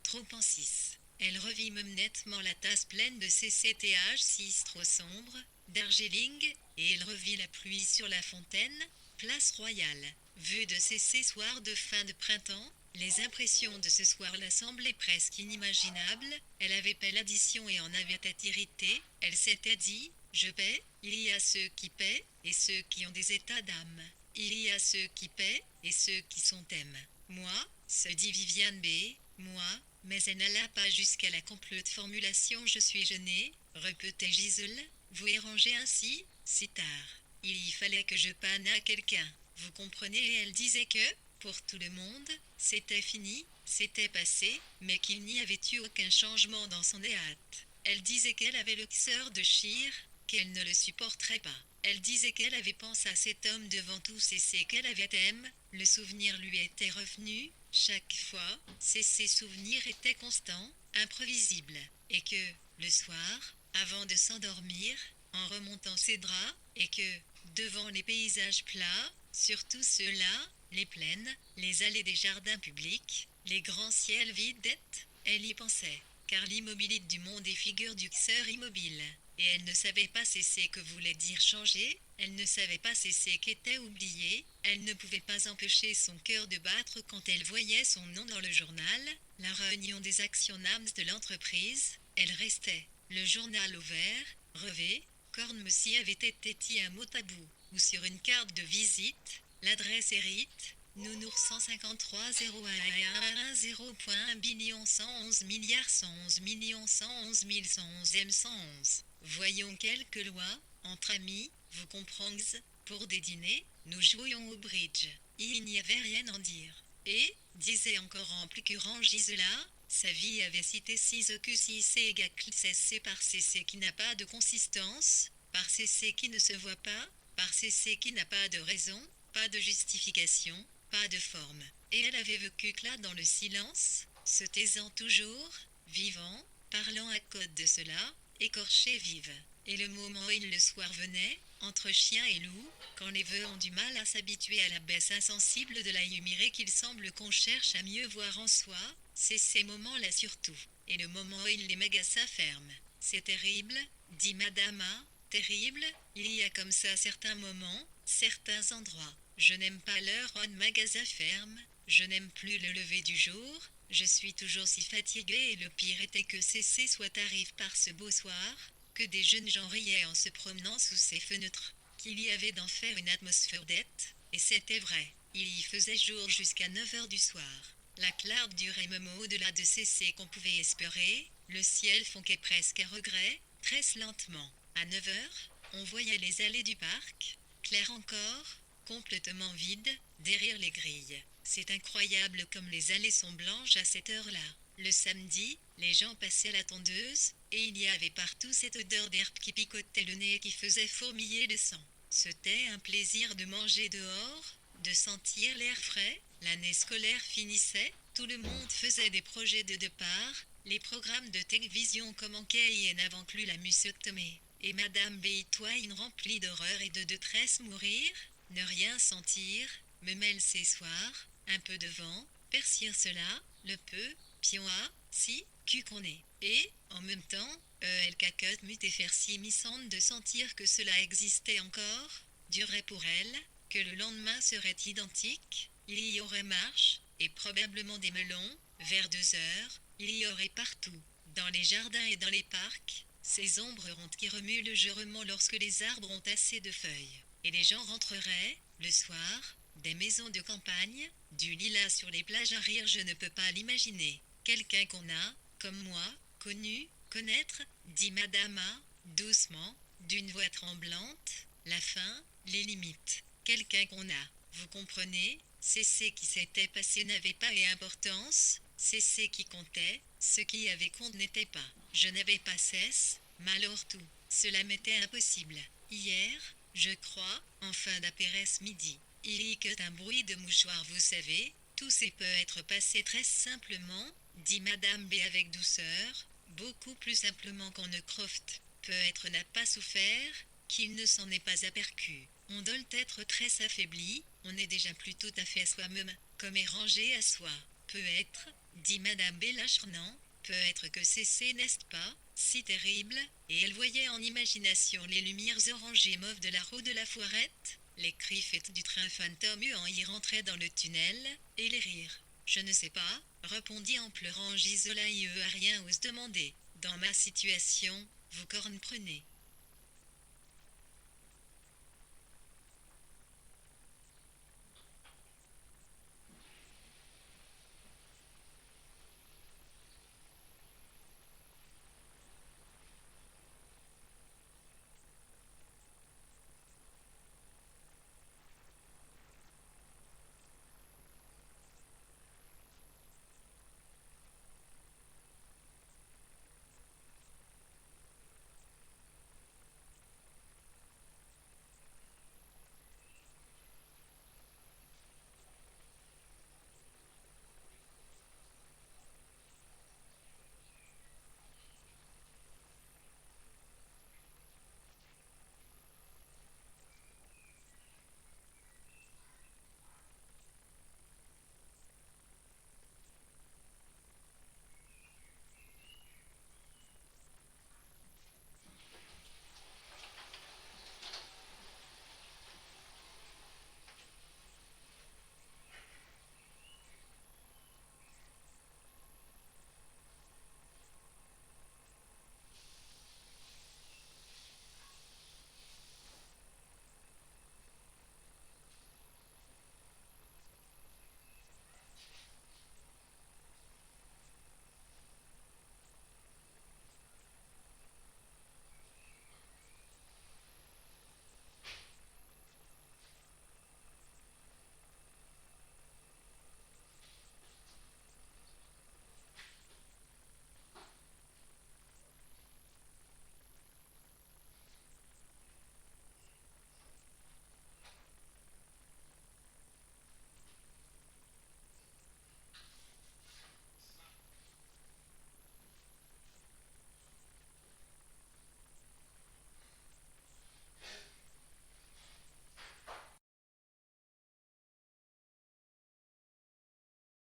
trop en 6. Elle revit même nettement la tasse pleine de CCTH 6 trop sombre, d'Argeling, et elle revit la pluie sur la fontaine, place Royale. Vue de ces soirs de fin de printemps, les impressions de ce soir-là semblaient presque inimaginables, elle avait fait l'addition et en avait été irritée, elle s'était dit, je paie, il y a ceux qui paient, et ceux qui ont des états d'âme. Il y a ceux qui paient, et ceux qui sont aiment. Moi, se dit Viviane B, moi, mais elle n'alla pas jusqu'à la complète formulation je suis gênée, répétait Gisèle, vous érangez ainsi, si tard. Il y fallait que je panne à quelqu'un, vous comprenez et elle disait que, pour tout le monde, c'était fini, c'était passé, mais qu'il n'y avait eu aucun changement dans son hâte. Elle disait qu'elle avait le cœur de Chir, qu'elle ne le supporterait pas. Elle disait qu'elle avait pensé à cet homme devant tous et c'est qu'elle avait aimé, le souvenir lui était revenu, chaque fois, ses souvenirs étaient constants, imprévisibles, et que, le soir, avant de s'endormir, en remontant ses draps, et que, devant les paysages plats, surtout ceux-là, les plaines, les allées des jardins publics, les grands ciels vides, elle y pensait, car l'immobilité du monde est figure du cœur immobile. Et elle ne savait pas cesser que voulait dire changer, elle ne savait pas cesser qu'était oublié, elle ne pouvait pas empêcher son cœur de battre quand elle voyait son nom dans le journal, la réunion des actionnaires de l'entreprise, elle restait, le journal ouvert, rêvé, Corne s'y avait été un mot tabou, ou sur une carte de visite, l'adresse hérite, Nounours 153 01 0.1 billion 111 milliards 111 millions 111 111 M 111. Voyons quelques lois, entre amis, vous comprenez, pour des dîners, nous jouions au bridge. Il n'y avait rien à en dire. Et, disait encore en plus curant Gisela, sa vie avait cité 6 que 6 égale CC par CC qui n'a pas de consistance, par CC qui ne se voit pas, par CC qui n'a pas de raison, pas de justification, pas de forme. Et elle avait vécu là dans le silence, se taisant toujours, vivant, parlant à cause de cela, écorchée vive. Et le moment où le soir venait, entre chien et loup, quand les vœux ont du mal à s'habituer à la baisse insensible de la humilité qu'il semble qu'on cherche à mieux voir en soi, c'est ces moments-là surtout. Et le moment où les magasins ferment. C'est terrible, dit Madame A, terrible, il y a comme ça certains moments, certains endroits. Je n'aime pas l'heure où un magasin ferme, je n'aime plus le lever du jour, je suis toujours si fatiguée et le pire était que ceci soit arrivé par ce beau soir, que des jeunes gens riaient en se promenant sous ces fenêtres, qu'il y avait d'en faire une atmosphère d'être, et c'était vrai, il y faisait jour jusqu'à 9 heures du soir. La clarté durait même au-delà de cesser qu'on pouvait espérer, le ciel fonquait presque à regret, très lentement. À 9 heures, on voyait les allées du parc, claires encore, complètement vides, derrière les grilles. C'est incroyable comme les allées sont blanches à cette heure-là. Le samedi, les gens passaient à la tondeuse, et il y avait partout cette odeur d'herbe qui picotait le nez et qui faisait fourmiller le sang. C'était un plaisir de manger dehors, de sentir l'air frais. L'année scolaire finissait, tout le monde faisait des projets de départ, les programmes de télévision commençaient et n'incluaient la musectomie. Et Madame Béitoine remplie d'horreur et de détresse mourir, ne rien sentir, me mêle ces soirs, un peu de vent, percir cela, le peu, pion a, si, cu qu'on est. Et, en même temps, elle cacotte mut et faire si missante de sentir que cela existait encore, durait pour elle, que le lendemain serait identique, il y aurait marche, et probablement des melons. Vers 2 heures, il y aurait partout, dans les jardins et dans les parcs, ces ombres rondes qui remuent légèrement lorsque les arbres ont assez de feuilles. Et les gens rentreraient, le soir, des maisons de campagne, du lilas sur les plages à rire, je ne peux pas l'imaginer. Quelqu'un qu'on a, comme moi, connu, connaître, dit Madame A, doucement, d'une voix tremblante, la fin, les limites. Quelqu'un qu'on a, vous comprenez, c'est ce qui s'était passé n'avait pas d'importance, c'est ce qui comptait, ce qui avait compte n'était pas. Je n'avais pas cesse, malheur tout, cela m'était impossible. Hier, je crois, en fin d'après-midi, il y que un bruit de mouchoir, vous savez, tout ça peut être passé très simplement, dit Madame B avec douceur, beaucoup plus simplement qu'on ne croft. Peut-être n'a pas souffert, qu'il ne s'en est pas aperçu. On doit être très affaibli, on n'est déjà plus tout à fait à soi-même, comme est rangé à soi. Peut-être, dit Madame B lâchement, peut-être que c'est n'est-ce pas, si terrible, et elle voyait en imagination les lumières orange et mauves de la roue de la Foirette, les cris faits du train fantôme en y rentrait dans le tunnel, et les rires. Je ne sais pas, répondit en pleurant Gisola, à rien ose demander. Dans ma situation, vous comprenez.